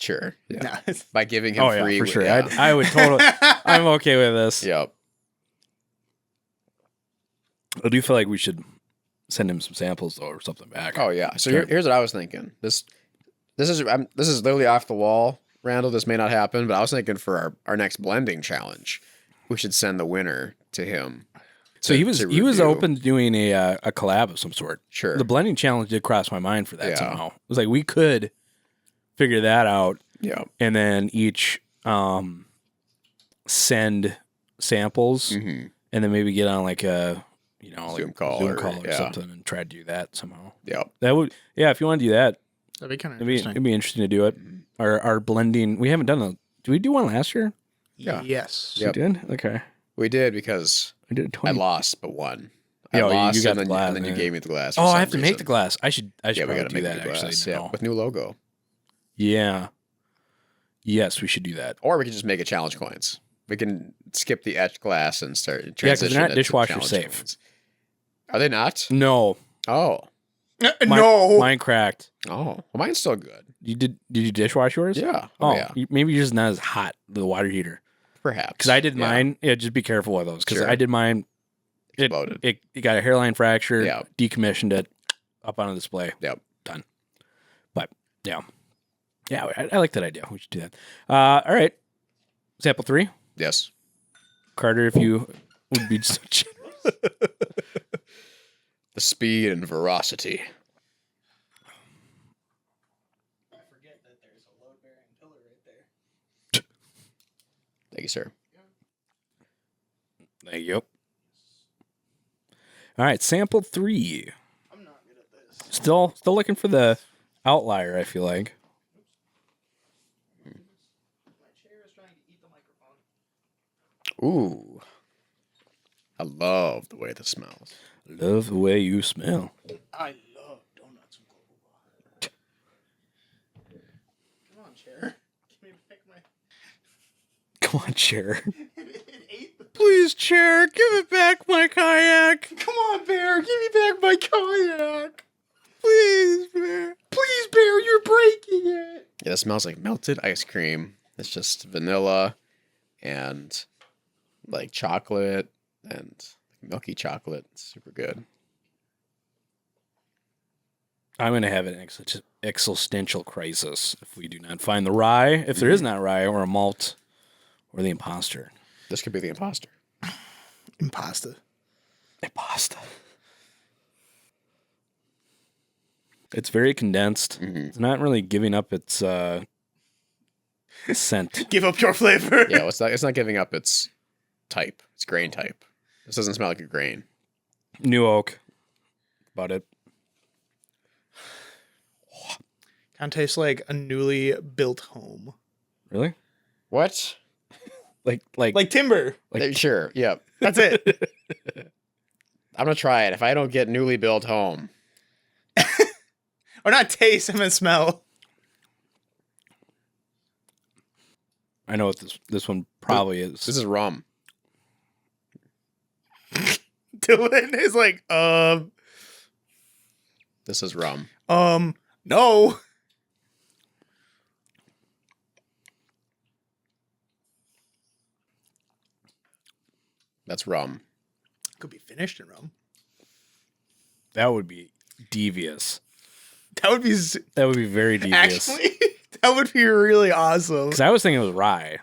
Sure. Yeah. Nah. By giving him free. Yeah, for sure. Yeah. I would totally. I'm okay with this. Yep. I do feel like we should send him some samples though, or something back. Oh yeah. So Sure. here's what I was thinking. This this is literally off the wall, Randall. This may not happen, but I was thinking for our next blending challenge, we should send the winner to him. So he was open to doing a collab of some sort. Sure. The blending challenge did cross my mind for that Yeah. somehow. It was like we could figure that out. Yeah. And then each send samples Mm-hmm. and then maybe get on like a Zoom call or something and try to do that somehow. Yep. That would if you want to do that, That'd be kind of it'd interesting. be interesting to do it. Our blending, we haven't done did we do one last year? Yeah. Yes. Yep. We did? Okay. We did because I did I 20. lost but won. Yeah, I you lost got and the then, glass, and then you yeah. gave me the glass. For Oh, I some have to make the reason. glass. I should Yeah, we probably gotta do make that the glass. actually. Yeah, No. with new logo. Yeah. Yes, we should do that. Or we could just make it challenge coins. We can skip the etched glass and start Yeah, 'cause transition. they're not it to dishwasher challenge safe. coins. Are they not? No. Oh. Mine cracked. Oh. Well, mine's still good. Did you dishwash yours? Yeah. Oh, yeah. Maybe you're just not as hot, the water heater. Perhaps. Because I did Yeah. mine. Yeah, just be careful with those. Because Sure. I did mine. Exploded. It got a hairline fracture. Yeah. Decommissioned it. Up on a display. Yep. Done. But, yeah. Yeah, I like that idea. We should do that. All right. Sample 3. Yes. Carter, if you would be so generous. The speed and veracity. I forget that there's a load-bearing pillar right there. Thank you, sir. There you go. All right, sample 3. I'm not good at this. Still looking for the outlier, I feel like. My chair is trying to eat the microphone. Ooh. I love the way this smells. Love the way you smell. I love donuts and Global. Come on, chair. Give me back my. Come on, chair. It ate the. Please, chair, give it back my kayak. Come on, bear. Give me back my kayak. Please, bear. Please, bear. You're breaking it. Yeah, it smells like melted ice cream. It's just vanilla and like chocolate and milky chocolate. It's super good. I'm going to have an existential crisis if we do not find the rye, if there is not rye or a malt or the imposter. This could be the imposter. Impasta. Imposter. It's very condensed. Mm-hmm. It's not really giving up its scent. Give up your flavor. Yeah, well, it's not giving up its type. It's grain type. This doesn't smell like a grain. New oak. About it. Kind of tastes like a newly built home. Really? What? Like timber. Sure. Yep. That's it. I'm gonna try it. If I don't get newly built home, Or not taste, I mean smell. I know what this one probably is. this is rum. Dylan is like, This is rum. no. That's rum. Could be finished in rum. That would be devious. That would be That would be very devious. actually. That would be really awesome. Because I was thinking it was rye.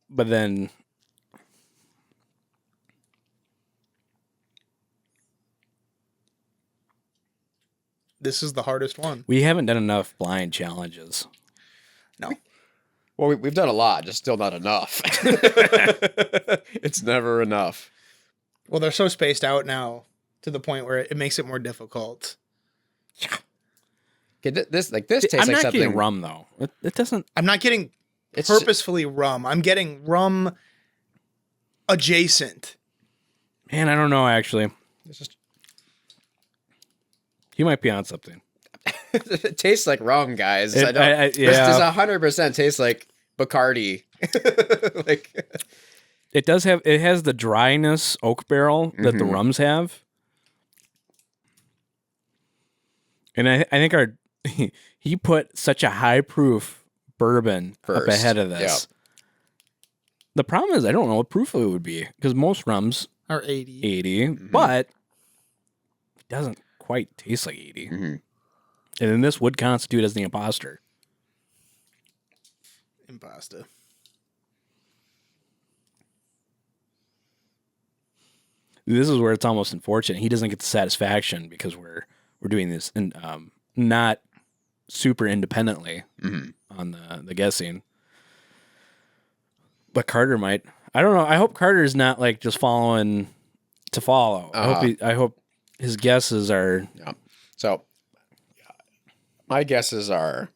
But then This is the hardest one. we haven't done enough blind challenges. No. Well, we've done a lot, just still not enough. It's never enough. Well, they're so spaced out now to the point where it makes it more difficult. Okay, this tastes I'm like not something. getting rum though. It doesn't. I'm not getting It's purposefully rum. I'm getting rum adjacent. Man, I don't know. Actually, It's just he might be on something. it tastes like rum, guys. It- I don't. I- This yeah. 100% tastes like Bacardi. Like It does have. It has the dryness oak barrel that the Mhm. rums have, and I think he put such a high proof bourbon up First, ahead of this. The problem is I don't know what proof it would be because most rums Or 80. 80, but it doesn't quite taste like 80. Mhm. And then this would constitute as the imposter. Impasta. This is where it's almost unfortunate. He doesn't get the satisfaction because we're doing this and not super independently on the guessing. But Carter might. I don't know. I hope Carter is not like just following to follow. I hope his guesses are. Yeah. So my guesses are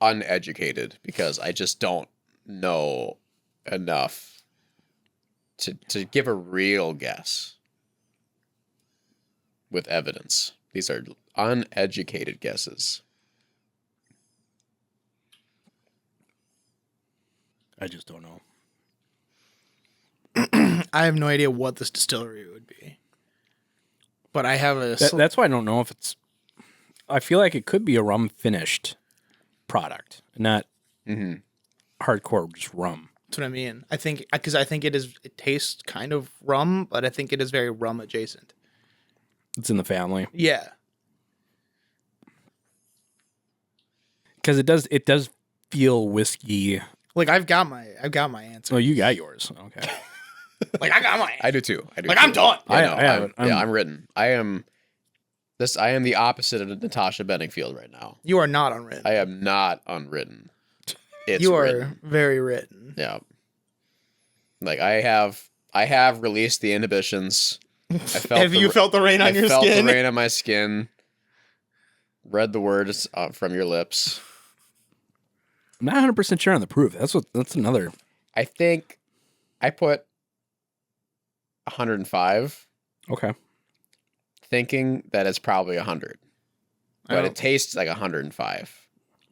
uneducated because I just don't know enough to give a real guess with evidence. These are uneducated guesses. I just don't know. I have no idea what this distillery would be. But I have a... That's why I don't know if it's... I feel like it could be a rum-finished product, not hardcore just rum. That's what I mean. I think... Because I think it tastes kind of rum, but I think it is very rum adjacent. It's in the family. Yeah. Because it does feel whiskey. Like, I've got my answer. Oh, you got yours. Okay. Like, I got my answer. I do too. I'm done. Yeah, I'm written. I am the opposite of Natasha Bedingfield right now. You are not unwritten. I am not unwritten. You are written. very written. Yeah. Like I have released the inhibitions. Have you felt the rain on your skin? I felt the rain on my skin. Read the words from your lips. I'm not 100% sure on the proof. That's another. I think I put 105. Okay. Thinking that it's probably 100. But it tastes like 105.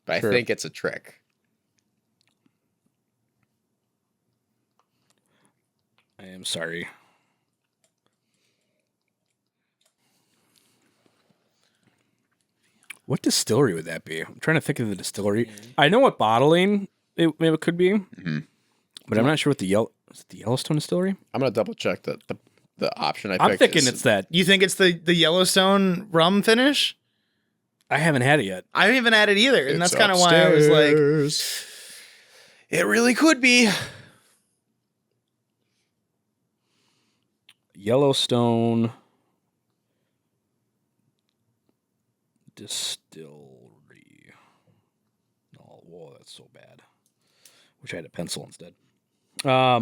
But Sure. I think it's a trick. I am sorry. What distillery would that be? I'm trying to think of the distillery. I know what bottling it could be, but I'm not sure what is it the Yellowstone distillery? I'm going to double check the option I picked. I'm thinking it's that. You think it's the Yellowstone rum finish? I haven't had it yet. I haven't had it either, and that's kind of why I was like, it really could be. Yellowstone Distillery. Oh, whoa, that's so bad. Wish I had a pencil instead. Yeah.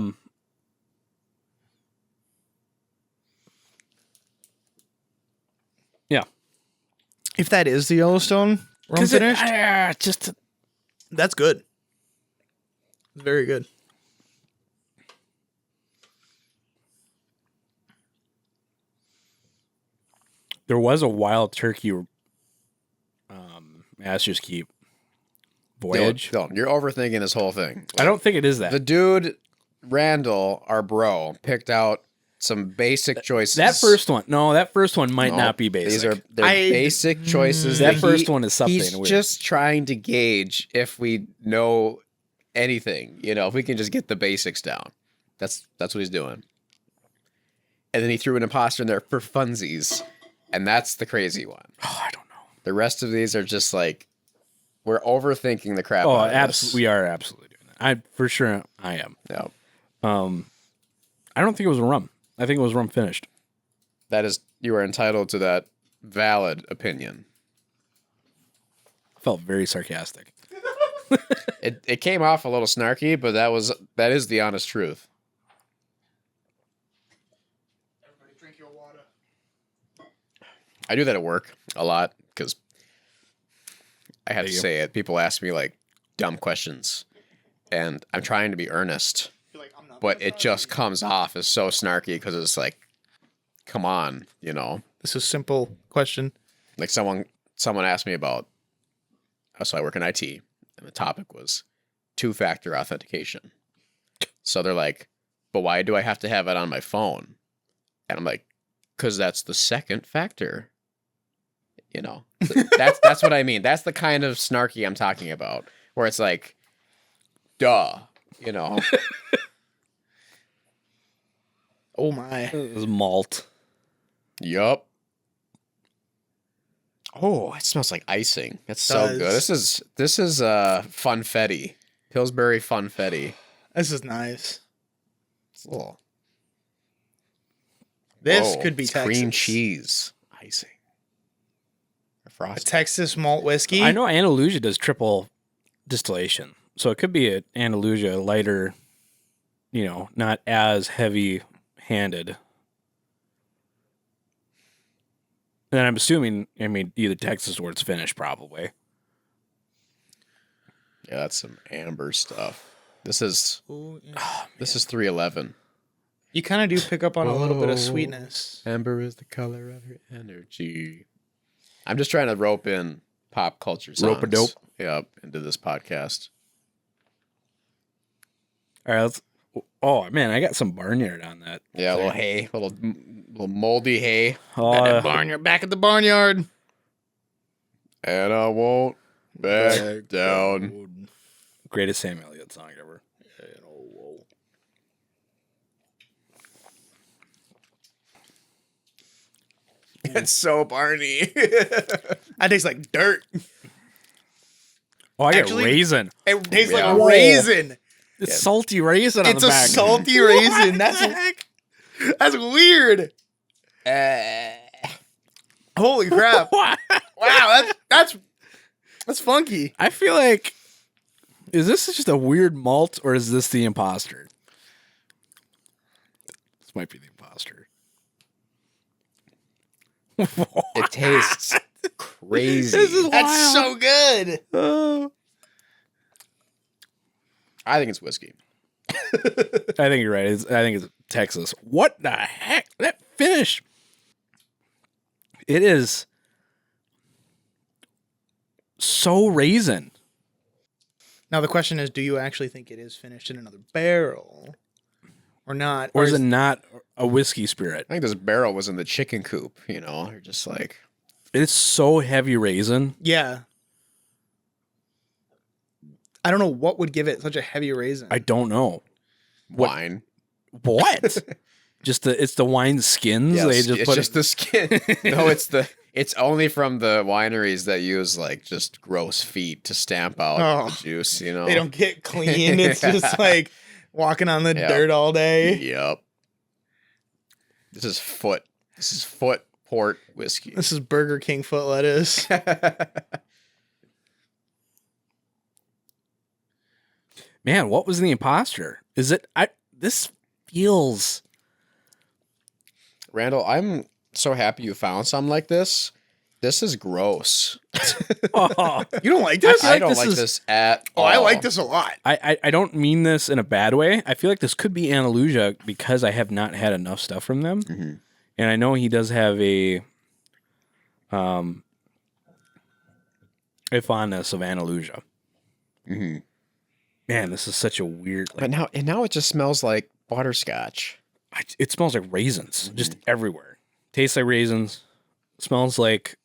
If that is the Yellowstone rum finished, that's good. It's very good. There was a Wild Turkey Master's Keep voyage. Dylan, you're overthinking this whole thing. I don't think it is that. The dude, Randall, our bro, picked out some basic choices. That first one might not be basic. They're basic choices. That first one is something he's weird. Just trying to gauge if we know anything. If we can just get the basics down. That's what he's doing. And then he threw an imposter in there for funsies. And that's the crazy one. Oh, I don't know. The rest of these are just like, we're overthinking the crap out of absolutely. We are absolutely doing that. I am. Yeah. I don't think it was a rum. I think it was rum finished. You are entitled to that valid opinion. Felt very sarcastic. It came off a little snarky, but that is the honest truth. Everybody drink your water. I do that at work a lot because I have to say it. People ask me like dumb questions, and I'm trying to be earnest, but it just comes off as so snarky because it's like, come on, This is a simple question. Like someone asked me about. So I work in IT, and the topic was 2-factor authentication. So they're like, but why do I have to have it on my phone? And I'm like, because that's the second factor. That's what I mean. That's the kind of snarky I'm talking about, where it's like, duh, Oh my. It was malt. Yup. Oh, it smells like icing. It's so Does. good. This is funfetti. Pillsbury funfetti. This is nice. It's a little, This whoa, could be it's Texas. cream cheese icing. Or A frosting. Texas malt whiskey. I know Andalusia does triple distillation, so it could be an Andalusia lighter, not as heavy-handed. And I'm assuming, either Texas or it's finished, probably. Yeah, that's some amber stuff. This is Ooh, yeah. this is 311. You kind of do pick up on a little bit of Whoa. sweetness. Amber is the color of your energy. I'm just trying to rope in pop culture songs. Rope-a-dope. Yep, into this podcast. All right, oh, man, I got some barnyard on that. Yeah, a little hay, little moldy hay. Back at the barnyard. And I won't back down. Greatest Sam Elliott song ever. It's so Barney. That tastes like dirt. Oh, I Actually- got raisin. It tastes Yeah. like a Whoa. raisin. It's salty raisin on It's the a back. salty raisin. That's weird. Holy crap! Wow, that's funky. I feel like, is this just a weird malt or is this the imposter? This might be the imposter. It tastes crazy. This is That's wild. so good. Oh. I think it's whiskey. I think you're right. I think it's Texas. What the heck? That finish. It is so raisin. Now the question is, do you actually think it is finished in another barrel, or not? Or is it not a whiskey spirit? I think this barrel was in the chicken coop, You're just like, It's so heavy raisin. Yeah. I don't know what would give it such a heavy raisin. I don't know. What? wine. What? It's the wine skins. Yes, They just it's put just the skin. No, it's only from the wineries that use like just gross feet to stamp out the juice, They don't get clean. It's Yeah. just like walking on the Yeah. dirt all day. Yep. This is foot port whiskey. This is Burger King foot lettuce. Man, what was the imposter? Is it? This feels. Randall, I'm so happy you found something like this. This is gross. Oh, You don't like this? I don't like this at all. Oh, I like this a lot. I don't mean this in a bad way. I feel like this could be Andalusia because I have not had enough stuff from them, Mhm. and I know he does have a fondness of Andalusia. Mm-hmm. Man, this is such a weird. But now it just smells like butterscotch. It smells like raisins just everywhere. Tastes like raisins. Smells like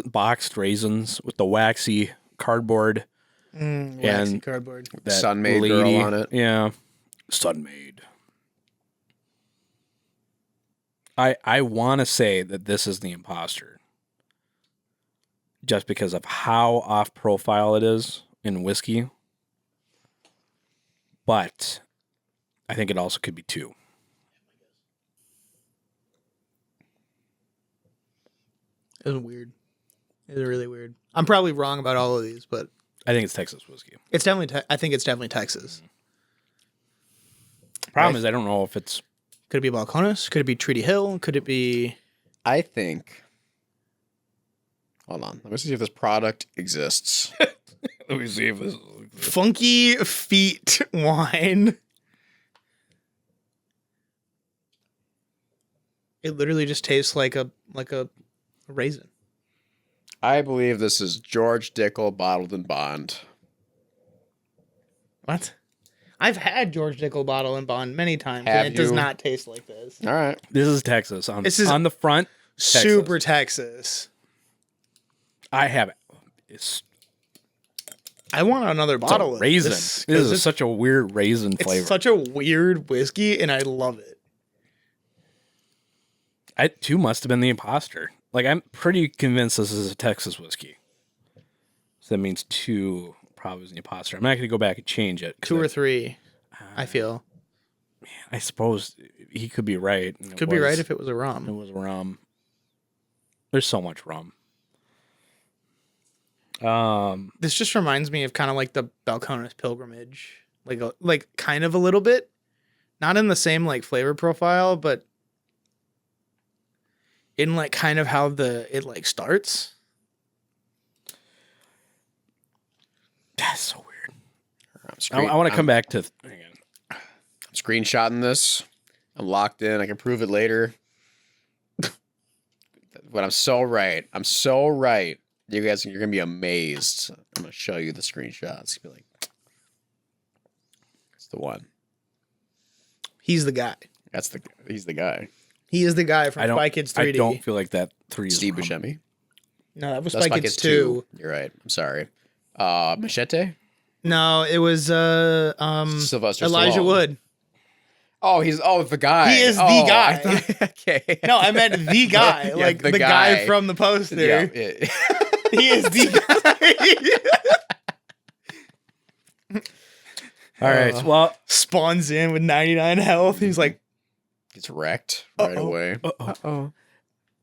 boxed raisins with the waxy cardboard. Waxy And- cardboard. That Sun-made girl on it. Yeah, sun-made. I want to say that this is the imposter, just because of how off-profile it is in whiskey. But I think it also could be two. It's weird. It's really weird. I'm probably wrong about all of these, but I think it's Texas whiskey. it's definitely. I think it's definitely Texas. Problem is, I don't know if it's. Could it be Balcones? Could it be Treaty Hill? Could it be? I think. Hold on. Let me see if this product exists. Let me see if this. Funky Feet wine. It literally just tastes like a raisin. I believe this is George Dickel bottled in bond. What? I've had George Dickel bottle and bond many times, Have and it does you? not taste like this. All right. This is Texas on This is- on the front. Super Texas. I have it. It's I want another bottle a of raisin. this. This 'cause is such a weird raisin it's flavor. such a weird whiskey, and I love it. Two must have been the imposter. Like, I'm pretty convinced this is a Texas whiskey. So that means 2 probably was an imposter. I'm not going to go back and change it. 2 or 3, I feel. I suppose he could be right. Could be right if it was a It rum. was rum. There's so much rum. This just reminds me of kind of like the Balcones Pilgrimage. Like kind of a little bit. Not in the same like flavor profile, but in like kind of how it like starts. That's so weird. I want to come back to again. I'm screenshotting this. I'm locked in. I can prove it later. But I'm so right. You guys, you're gonna be amazed. I'm gonna show you the screenshots. Be like, it's the one. He's the guy. He's the guy. He is the guy from Spy Kids 3D. I don't feel like that 3 is Steve rum. Buscemi. No, that was That's Spy Kids 2. You're right. I'm sorry. Machete. No, it was Sylvester Elijah Stallone. Wood. Oh, the guy. He is the Oh, guy. Okay. No, I meant the guy, Yeah, like the the guy guy. from the poster. Yeah. He is the guy. All right. Well, Spawns in with 99 health. He's like, Gets wrecked right away. uh-oh.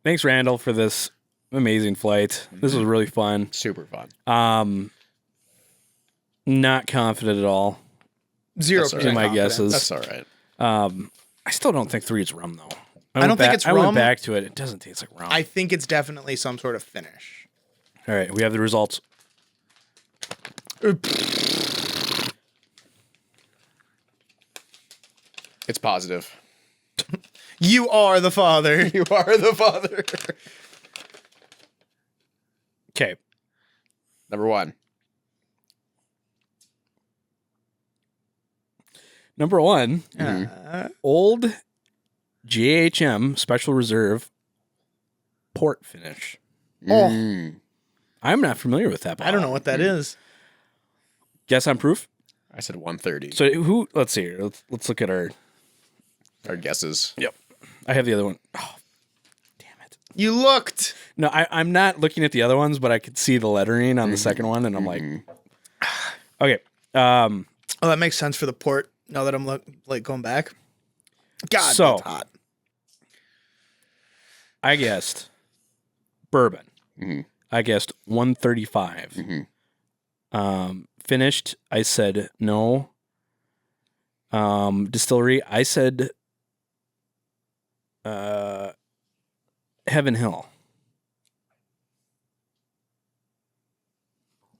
Thanks, Randall, for this amazing flight. This was really fun. Super fun. Not confident at all. 0% in my confidence. guesses. That's all right. I still don't think 3 is rum though. I don't think it's I went rum. back to it. It doesn't taste like rum. I think it's definitely some sort of finish. All right, we have the results. It's positive. You are the father. You are the father. Okay. Number 1. Number 1, Old JHM Special Reserve Port Finish. Oh. I'm not familiar with that. I don't know what that is. Guess on proof. I said 130. So who? Let's see here. Let's look at our guesses. Yep. I have the other one. Oh, damn it. You looked. No, I'm not looking at the other ones, but I could see the lettering on the second one, and I'm like, okay. Oh, that makes sense for the port. Now that I'm like going back. God, So- that's hot. I guessed bourbon. Mhm. I guessed 135. Finished, I said no. Distillery, I said Heaven Hill.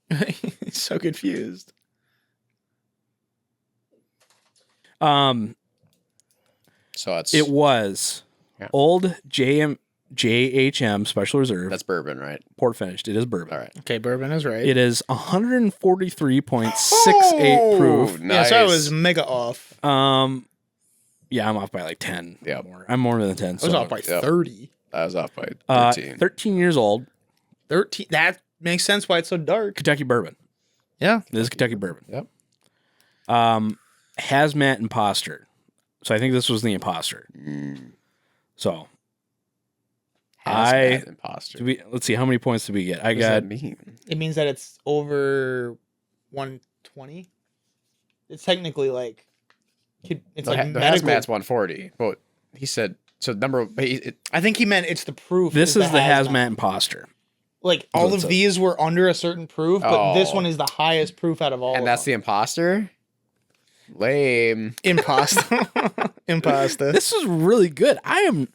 He's so confused. So it's It was Old JHM Special Reserve. that's bourbon, right? Port finished. It is bourbon. All right. Okay, bourbon is right. It is 143.68 proof. Yeah, so I was mega off. Yeah, I'm off by like 10. Yeah. I'm more than 10. I was off by 30. I was off by 13. 13 years old. 13. That makes sense why it's so dark. Kentucky bourbon. Yeah. This is Kentucky bourbon. Yep. Hazmat Imposter. So I think this was the imposter. So Hazmat imposter. let's see, how many points did we get? I What does got that mean? It means that it's over 120. It's technically like it's like the medical. hazmat's 140. But he said so. I think he meant it's the proof. this is the hazmat imposter. Like all What's of up? these were under a certain proof, but this Oh. one is the highest proof out of all. and that's the imposter. Lame. Imposter. Imposter. This is really good. I am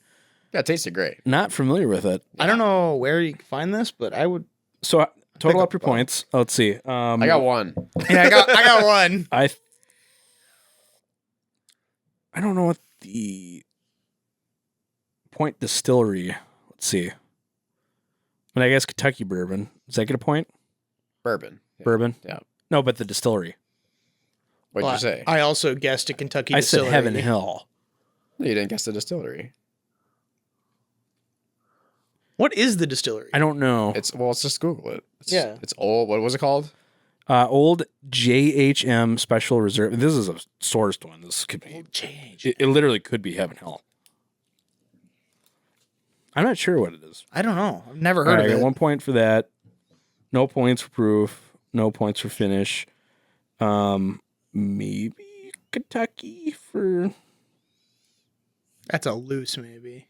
Yeah, it tasted great. not familiar with it. I don't know where you can find this, but I would. So total Pick up your points. Let's see. I got one. Yeah, I got one. I don't know what the point distillery. Let's see. I guess Kentucky bourbon. Does that get a point? Bourbon. Yeah. Bourbon? Yeah. No, but the distillery. What'd Well, you say? I also guessed a Kentucky I said distillery. Heaven Hill. You didn't guess the distillery. What is the distillery? I don't know. Let's just Google it. Yeah. It's old. What was it called? Old JHM Special Reserve. This is a sourced one. This could be. It literally could be Heaven Hill. I'm not sure what it is. I don't know. I've never All heard right, I of got it. 1 point for that. No points for proof. No points for finish. Maybe Kentucky for... That's a loose maybe.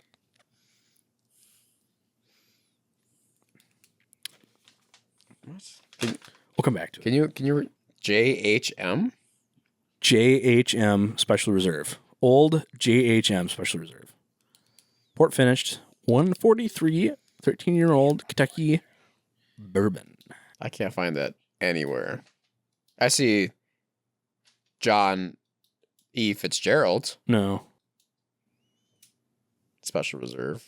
We'll come back to it. Can you JHM? JHM Special Reserve. Old JHM Special Reserve. Port finished. 143, 13-year-old Kentucky bourbon. I can't find that anywhere. I see John E. Fitzgerald No. Special Reserve.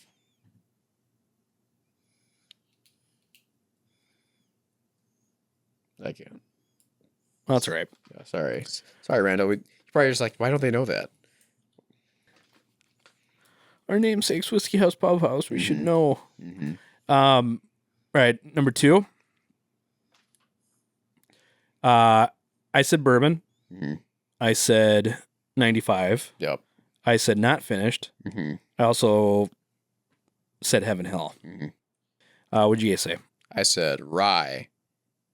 I can't. Well, that's all right. Yeah, sorry, Randall. You're probably just like, why don't they know that? Our namesake's Whiskey House Pub House. We should know. Mm-hmm. Right, number 2. I said bourbon. Mm-hmm. I said 95. Yep. I said not finished. Mm-hmm. I also said Heaven Hill. Mm-hmm. What'd you guys say? I said rye,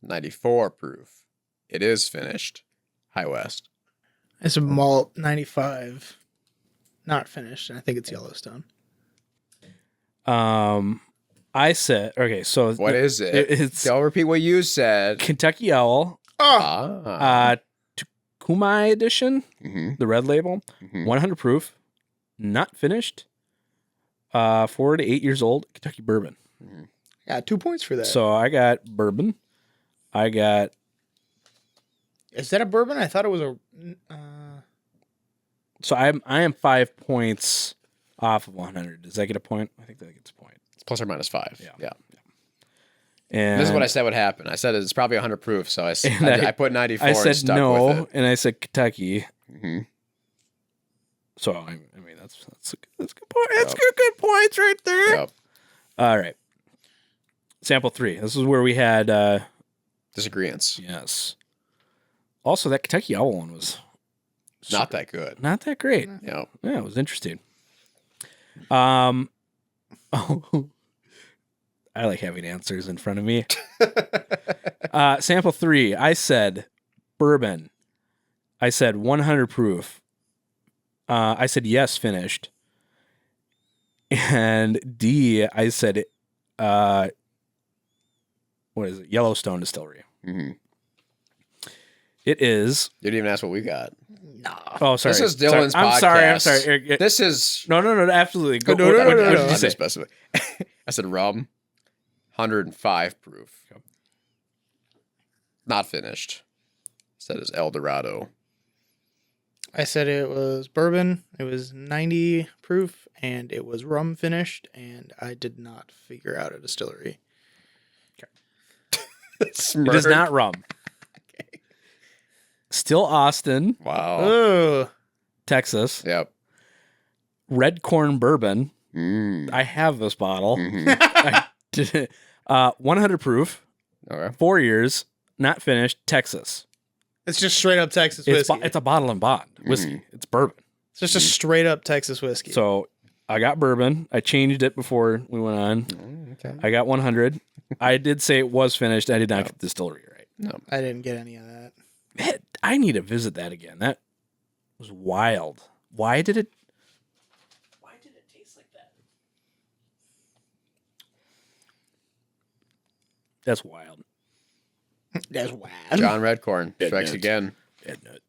94 proof. It is finished. High West. It's a malt 95. Not finished. And I think it's Yellowstone. I said, okay, so What is it? It's Don't repeat what you said. Kentucky Owl, Ah. Tukumai edition, Mm-hmm. the red label, Mm-hmm. 100 proof, not finished, 4 to 8 years old, Kentucky bourbon. Mm-hmm. Yeah, 2 points for that. So I got bourbon. I got, Is that a bourbon? I thought it was a. so I am 5 points off of 100. Does that get a point? I think that gets a point. It's plus or minus 5. Yeah. Yeah. And This is what I said would happen. I said it's probably 100 proof, so And I put 94 I and said stuck no, with it. and I said Kentucky. Mm-hmm. So I mean that's a good point. That's good points right there. Yep. All right. Sample 3. This is where we had Disagreements. yes. Also, that Kentucky Owl one was Not that good. not that great. Yep. Yeah, it was interesting. Oh, I like having answers in front of me. Sample 3. I said bourbon. I said 100 proof. I said yes, finished. And D, I said, what is it? Yellowstone Distillery. Mm-hmm. It is. You didn't even ask what we got. No. Oh, sorry. This is Dylan's I'm podcast. sorry. This is... No, absolutely. Go, No, what did no. you say? I said rum, 105 proof. Not finished. Said it's El Dorado. I said it was bourbon. It was 90 proof, and it was rum finished, and I did not figure out a distillery. It is not rum. Okay. Still Austin, Wow. Oh, Texas. Yep. Red corn bourbon. Mm. I have this bottle. Mhm. 100 proof, Okay. 4 years, not finished, Texas. it's just straight up Texas It's, whiskey. it's a bottle and bond whiskey. It's bourbon. It's just a straight up Texas whiskey. So I got bourbon. I changed it before we went on. Okay. I got 100. I did say it was finished. I did not get the distillery right. No. I didn't get any of that. Man, I need to visit that again. That was wild. Why did it taste like that? That's wild. That's wild. John Redcorn Dead strikes nuts. again. Dead nut.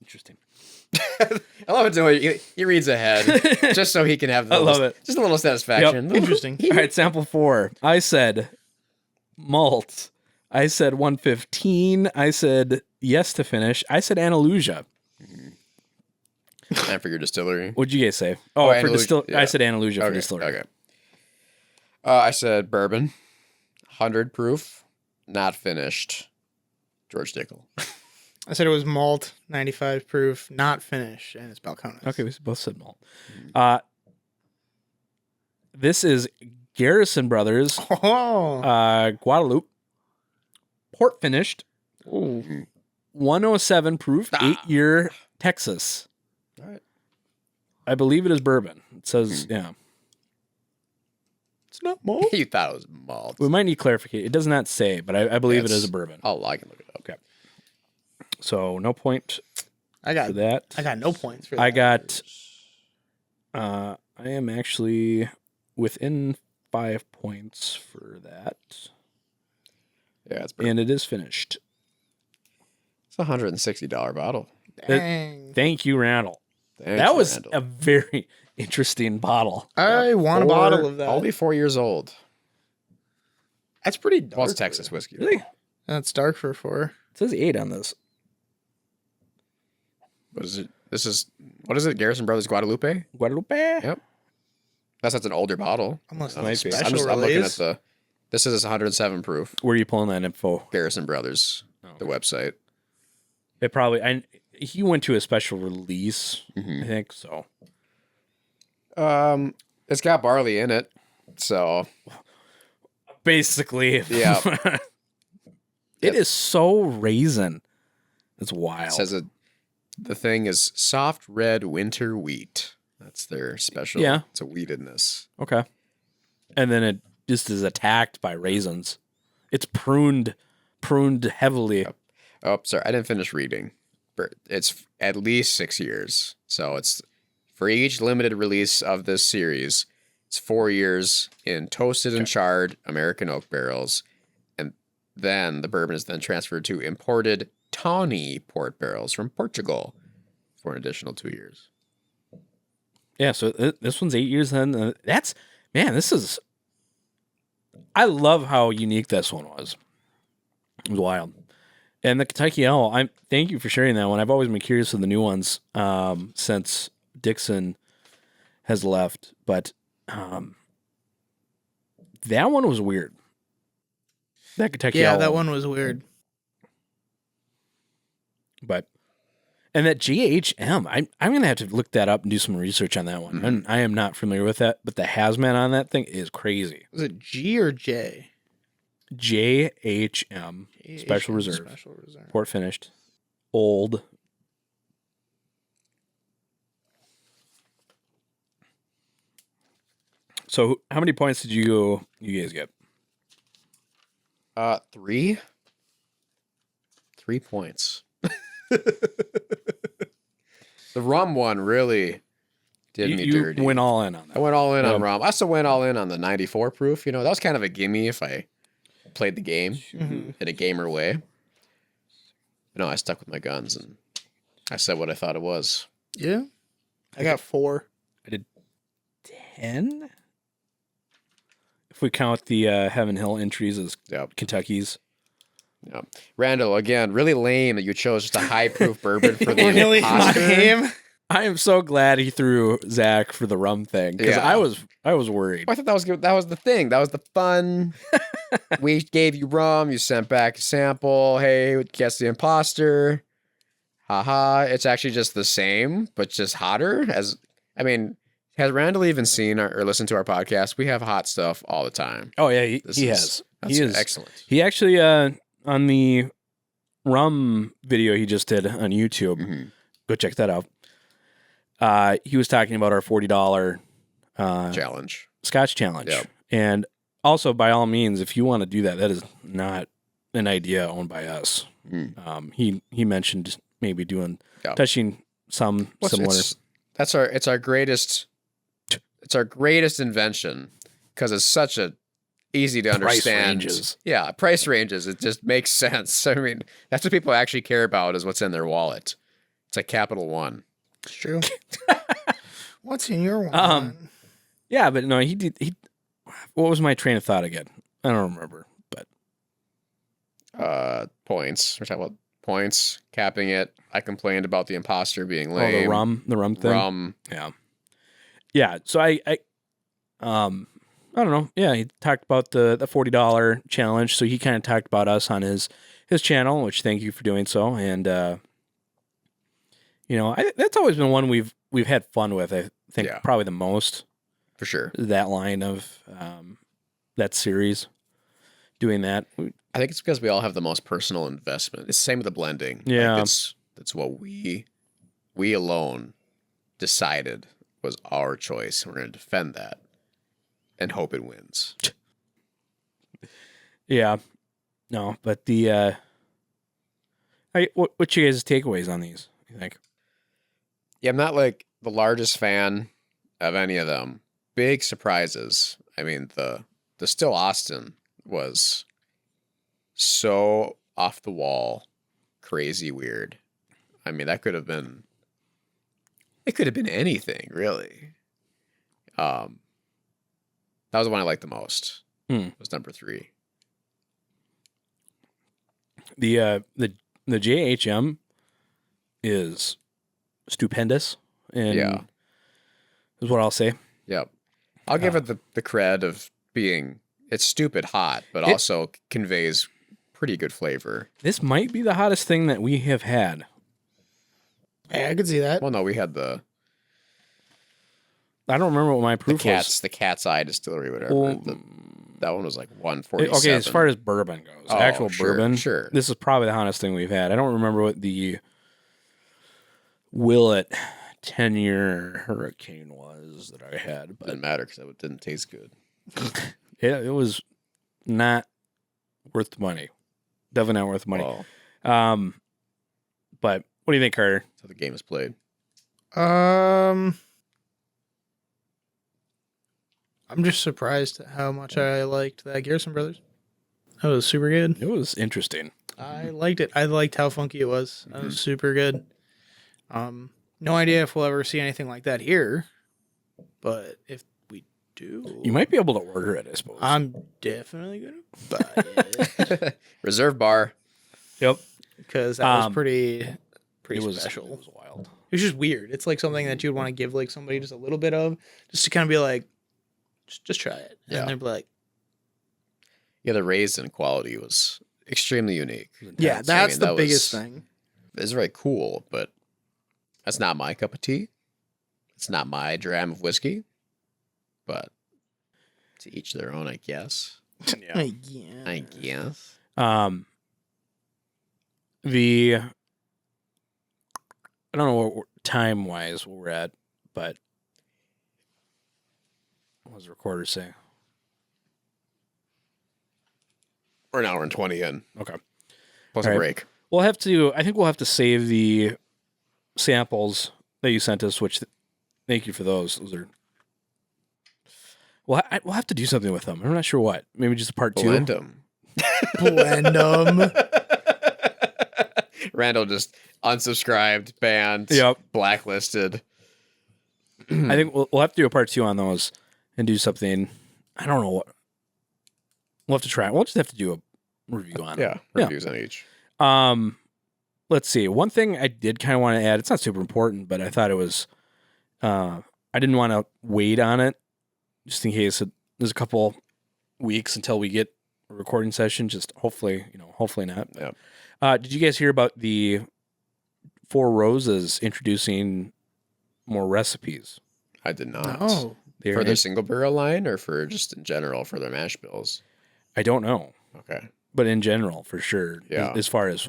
Interesting. I love it the way he reads ahead, just so he can have. I love it. Just a little satisfaction. Interesting. All right, sample 4. I said malt. I said 115. I said yes to finish. I said Andalusia. Time for your distillery. What'd you guys say? Oh, for Andalusia, yeah. I said Andalusia for Okay. distillery. Okay. I said bourbon, 100 proof, not finished. George Dickel. I said it was malt, 95 proof, not finished, and it's Balcones. Okay, we both said malt. This is Garrison Brothers, Oh. Guadalupe, port finished, Ooh. 107 proof, 8-year Texas. All right. I believe it is bourbon. It says, yeah. It's not malt. You thought it was malt. We might need clarification. It does not say, but I believe it is a bourbon. Oh, I can look it up. Okay. So no point I got for that. I got no points for that. I am actually within 5 points for that. Yeah, it's And it is finished. It's a $160 bottle. Dang. Thank you, Randall. Thanks, That was Randall. a very interesting bottle. I want a bottle of that. Only 4 years old. That's pretty dark. Well, it's Texas whiskey. Really? That's dark for 4. It says 8 on this. What is it? What is it? Garrison Brothers Guadalupe? Guadalupe? Yep. That's an older bottle. Almost Might like be. special I'm looking release. at this is 107 proof. Where are you pulling that info? Garrison Brothers, the website. It probably, he went to a special release, I think, so. It's got barley in it, so Basically. yeah. It is so raisin. It's wild. It says the thing is soft red winter wheat. That's their special. Yeah. It's a wheatedness. Okay. And then it just is attacked by raisins. It's pruned heavily. Oh, sorry, I didn't finish reading. But it's at least 6 years. So it's for each limited release of this series. It's 4 years in toasted and charred American oak barrels, and then the bourbon is then transferred to imported tawny port barrels from Portugal for an additional 2 years. Yeah, so this one's 8 years then. This is... I love how unique this one was. It was wild. And the Kentucky Owl, thank you for sharing that one. I've always been curious of the new ones since Dixon has left. But that one was weird. That Kentucky Owl. Yeah, that one was weird. But... And that GHM, I'm going to have to look that up and do some research on that one. Mm-hmm. And I am not familiar with that, but the hazmat on that thing is crazy. Was it G or J? JHM, Special Reserve. Special Reserve. Port finished. Old. So how many points did you guys get? 3. 3 points. The rum one really did me dirty. You went all in on that. I went all in on rum. I also went all in on the 94 proof. You know, that was kind of a gimme if I played the game in a gamer way. No, I stuck with my guns and I said what I thought it was. Yeah. I got 4. I did 10? If we count the Heaven Hill entries as Kentucky's. Yeah. Randall, again, really lame that you chose just a high proof bourbon for the Really imposter. lame. I am so glad he threw Zach for the rum thing because Yeah. I was worried. I thought that was good. That was the thing. That was the fun. We gave you rum. You sent back a sample. Hey, guess the imposter. Haha. It's actually just the same, but just hotter. Has Randall even seen or listened to our podcast? We have hot stuff all the time. Oh yeah, he has. That's He is excellent. He actually on the rum video he just did on YouTube. Go check that out. He was talking about our $40 Challenge. Scotch challenge. Yep. And also, by all means, if you want to do that, that is not an idea owned by us. He mentioned maybe touching some similar. It's our greatest invention because it's such a easy to understand. Ranges. Yeah, price ranges. It just makes sense. I mean, that's what people actually care about is what's in their wallet. It's like Capital One. It's true. What's in your one? Yeah, but no, he did. What was my train of thought again? I don't remember. But Points. We're talking about points. Capping it. I complained about the imposter being lame. the rum thing. Rum. Yeah. So I don't know. Yeah, he talked about the $40 challenge. So he kind of talked about us on his channel, which thank you for doing so. And that's always been one we've had fun with. I think probably the most for sure. That line of that series. doing that. I think it's because we all have the most personal investment. It's the same with the blending. Yeah. Like that's what we alone decided was our choice. We're going to defend that and hope it wins. Yeah. No, but the what's your guys' takeaways on these? You think? Yeah, I'm not like the largest fan of any of them. Big surprises. I mean, the Still Austin was so off the wall, crazy weird. I mean, it could have been anything, really. That was the one I liked the most. It was number 3. The JHM is stupendous, and Yeah. is what I'll say. Yep. I'll give it the cred of being, it's stupid hot, but also conveys pretty good flavor. This might be the hottest thing that we have had. Hey, I could see that. Well, no, we had I don't remember what my proof was. the Cat's Eye Distillery, whatever. Well, that one was like 147. Okay, as far as bourbon goes, actual sure, bourbon, sure. This is probably the hottest thing we've had. I don't remember what the Willet 10-year Hurricane was that I had, but Didn't matter because it didn't taste good. it was not worth the money. Definitely not worth the money. Oh, But what do you think, Carter? so the game is played. I'm just surprised at how much I liked that Garrison Brothers. That was super good. It was interesting. I liked it. I liked how funky it was. That was super good. No idea if we'll ever see anything like that here, but if we do, You might be able to order it, I suppose. I'm definitely gonna buy it Reserve bar. Yep. because that was pretty It was special. It was wild. It was just weird. It's like something that you'd want to give like somebody just a little bit of, just to kind of be like, just try it, Yeah. and they're like, Yeah, the raisin quality was extremely unique. yeah, that's the that biggest was- thing. It's very cool, but that's not my cup of tea. It's not my dram of whiskey. But to each their own, I guess. Yeah. Yeah. I guess. I don't know what time wise we're at, but what does the recorder say? We're an hour and 20 in. Okay. Plus All a right. break. I think we'll have to save the samples that you sent us, which thank you for those. Those are, we'll have to do something with them. I'm not sure what. Maybe just a part 2. Blend 'em. Blend 'em. Randall just unsubscribed, banned, Yep. blacklisted. I think we'll have to do a part 2 on those and do something. I don't know what. We'll have to try. We'll just have to do a review on it. Yeah, reviews on each. Let's see. One thing I did kind of want to add. It's not super important, but I thought it was. I didn't want to wait on it, just in case there's a couple weeks until we get a recording session. Just hopefully not. Yeah. Did you guys hear about the Four Roses introducing more recipes? I did not. Oh, For their single barrel line or for just in general for their mash bills? I don't know, Okay. but in general, for sure. Yeah. As far as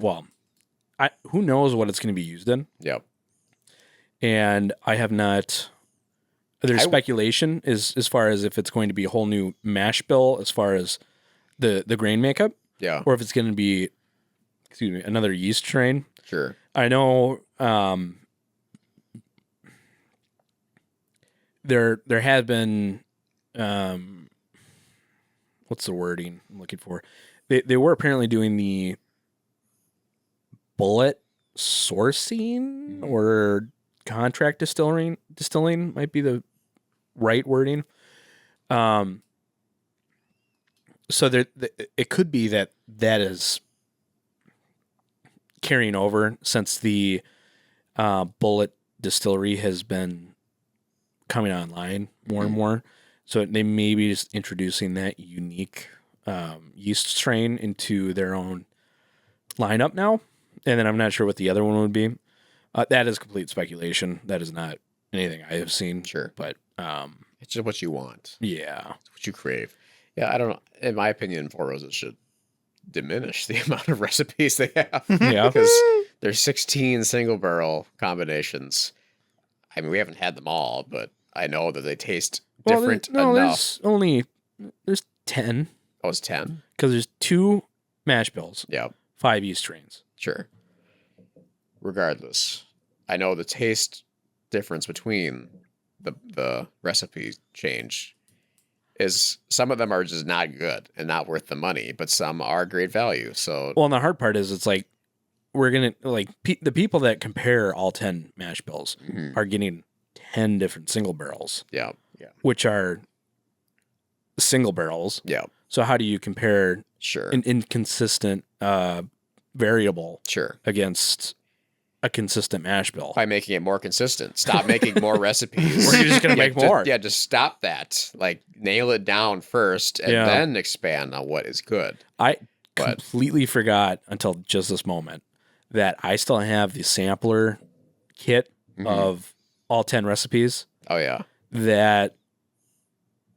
who knows what it's going to be used in, Yep. and I have not. There's speculation as far as if it's going to be a whole new mash bill as far as the grain makeup, Yeah. or if it's going to be, another yeast strain. Sure. I know there had been what's the wording I'm looking for? They were apparently doing the bullet sourcing or contract distilling might be the right wording. So it could be that is carrying over since the bullet distillery has been coming online more and more. So they may be just introducing that unique yeast strain into their own lineup now. And then I'm not sure what the other one would be. That is complete speculation. That is not anything I have seen. Sure. But It's just what you want. yeah. It's what you crave. Yeah, I don't know. In my opinion, Four Roses should diminish the amount of recipes they have. Yeah. Because there's 16 single barrel combinations. I mean, we haven't had them all, but I know that they taste different enough. There's 10. Oh, it's 10? Because there's 2 mash bills, Yeah, 5 yeast strains. sure. Regardless, I know the taste difference between the recipe change is some of them are just not good and not worth the money, but some are great value. So, Well, and the hard part is it's like we're going to, like, the people that compare all 10 mash bills mhm, are getting 10 different single barrels, yeah, which are single barrels. yeah, So how do you compare sure, an inconsistent variable sure. against a consistent mash bill? By making it more consistent. Stop making more recipes. Or you're just going to make more. Just stop that. Like, nail it down first and Yeah. then expand on what is good. I But- completely forgot until just this moment that I still have the sampler kit Mhm. of all 10 recipes Oh, yeah. that,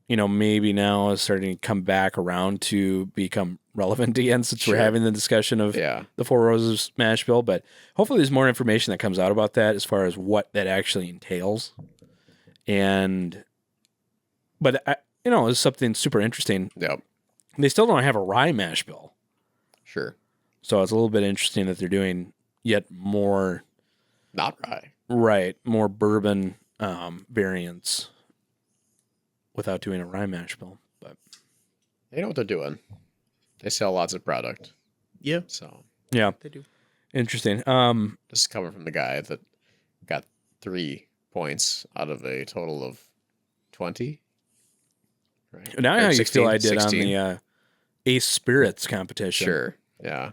maybe now is starting to come back around to become relevant again since Sure. we're having the discussion of Yeah. the Four Roses mash bill. But hopefully there's more information that comes out about that as far as what that actually entails. But it's something super interesting. Yep. They still don't have a rye mash bill. Sure. So it's a little bit interesting that they're doing yet more, Not rye. right, more bourbon variants without doing a rye mash bill. But They know what they're doing. They sell lots of product. Yeah, So, yeah, they do. interesting. this is coming from the guy that got 3 points out of a total of 20. Right? Now Or how you 16, feel I did 16. on the Ace Spirits competition. Sure. Yeah.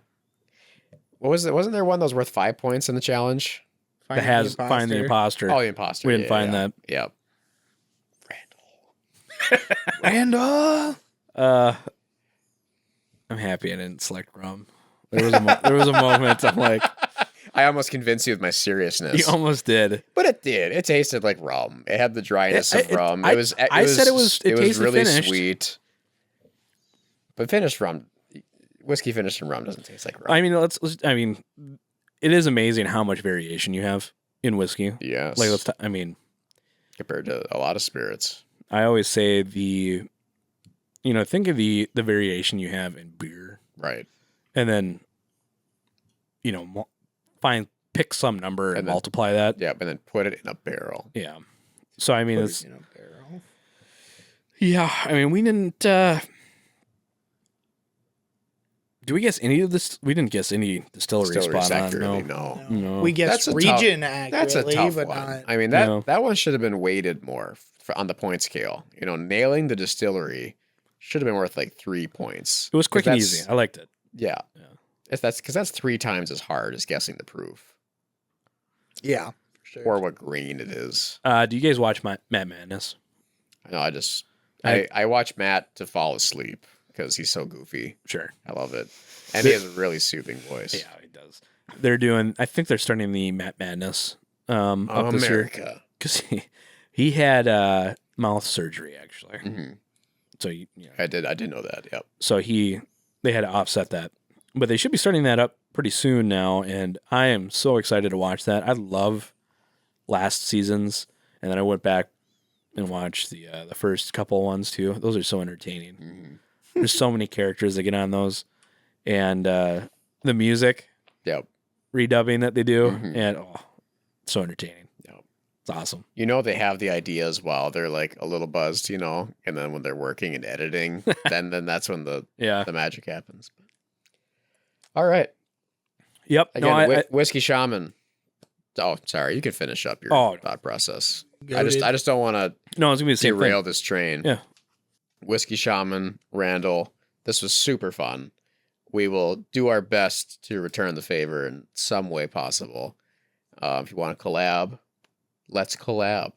What was it? Wasn't there one that was worth 5 points in the challenge? Find the imposter. Oh, the imposter. We didn't find that. Yep. Randall. I'm happy I didn't select rum. There was a moment I'm like, I almost convinced you with my seriousness. you almost did. But it did. It tasted like rum. It had the dryness of rum. I It was tasted really finished. sweet. But finished rum, whiskey finished in rum doesn't taste like rum. I mean, it is amazing how much variation you have in whiskey. Yes. Like, compared to a lot of spirits. I always say think of the variation you have in beer, Right. and then, pick some number and then- multiply that. Yeah, and then put it in a barrel. Yeah. So, I mean, Put it's, it in a barrel. yeah, I mean, we didn't, do we guess any of this? We didn't guess any distillery spot on. accurately, No. no. No. We guessed That's a region That's a accurately, tough but one. not. I mean, No. that one should have been weighted more on the point scale. Nailing the distillery should have been worth like 3 points. It was quick and That's- easy. I liked it. Yeah. Yeah. Because that's 3 times as hard as guessing the proof Yeah, for sure. or what grain it is. Do you guys watch Matt Madness? No, I watch Matt to fall asleep because he's so goofy. Sure. I love it. And he has a really soothing voice. Yeah, he does. I think they're starting the Matt Madness up this year. America. Because he had mouth surgery, actually. Mhm. So, I did know that. Yep. so they had to offset that. But they should be starting that up pretty soon now, and I am so excited to watch that. I love last season's, and then I went back and watched the first couple ones too. Those are so entertaining. Mhm. There's so many characters that get on those, and the music Yep. redubbing that they do, Mhm. and so entertaining. Yep. It's awesome. They have the ideas while they're like a little buzzed, and then when they're working and editing, then that's when the Yeah. magic happens. All right. Yep. Again, Whiskey Shaman. Oh, sorry. You can finish up your thought process. I just don't want to no, it's gonna be the same derail thing. this train. Yeah. Whiskey Shaman, Randall. This was super fun. We will do our best to return the favor in some way possible. If you want to collab, let's collab.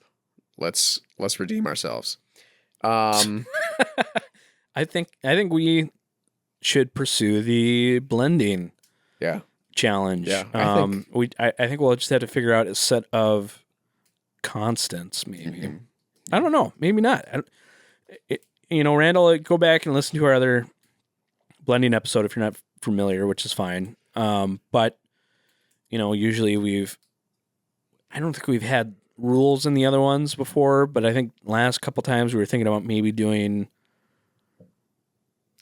Let's redeem ourselves. I think we should pursue the blending Yeah. challenge. Yeah, I think we'll just have to figure out a set of constants, maybe. Mhm. I don't know. Maybe not. Randall, go back and listen to our other blending episode if you're not familiar, which is fine. But usually I don't think we've had rules in the other ones before, but I think last couple times we were thinking about maybe doing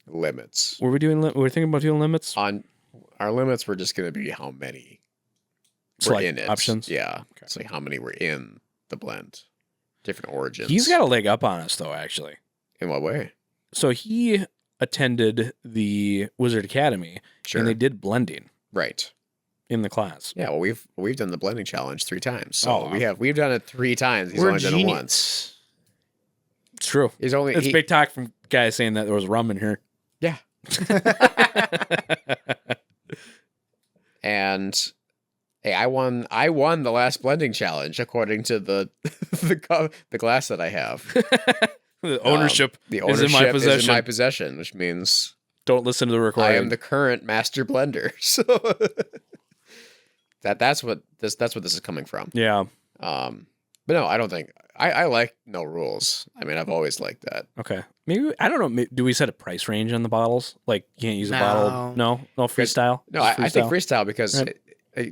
limits. We were thinking about doing limits. On our limits were just going to be how many were in it. Options. Yeah. Okay. So how many were in the blend, different origins. He's got a leg up on us though, actually. In what way? So he attended the Wizard Academy, and they did blending. Right. In the class. Yeah, well, we've done the blending challenge 3 times. So we've done it 3 times. He's only done it once. It's true. It's big talk from guys saying that there was rum in here. Yeah. And hey, I won the last blending challenge according to the glass that I have. The ownership is in my possession, which means don't listen to the recording. I am the current master blender. So that's what this is coming from. Yeah. But no, I don't think I like no rules. I mean, I've always liked that. Okay. Maybe I don't know. Do we set a price range on the bottles? Like you can't use a bottle. No freestyle. No, I think freestyle because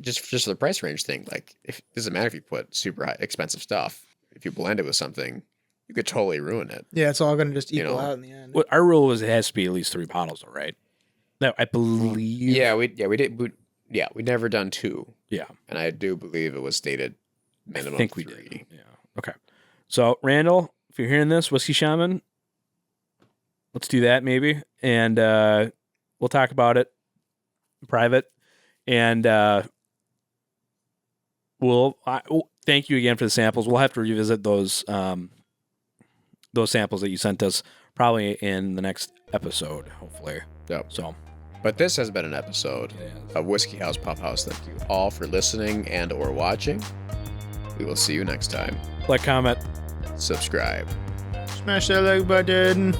just the price range thing. Like, it doesn't matter if you put super high, expensive stuff. If you blend it with something, you could totally ruin it. Yeah, it's all going to just equal out in the end. Well, our rule was it has to be at least 3 bottles, though, right? No, I believe. Yeah, we did. We'd never done 2. Yeah, and I do believe it was stated minimum. I think 3. We did. Yeah. Okay. So Randall, if you're hearing this, Whiskey Shaman, let's do that maybe, and we'll talk about it in private, and thank you again for the samples. We'll have to revisit those samples that you sent us probably in the next episode, hopefully. Yep. So, but this has been an episode of Whiskey House Pop House. Thank you all for listening and or watching. We will see you next time. Like, comment, subscribe, smash that like button.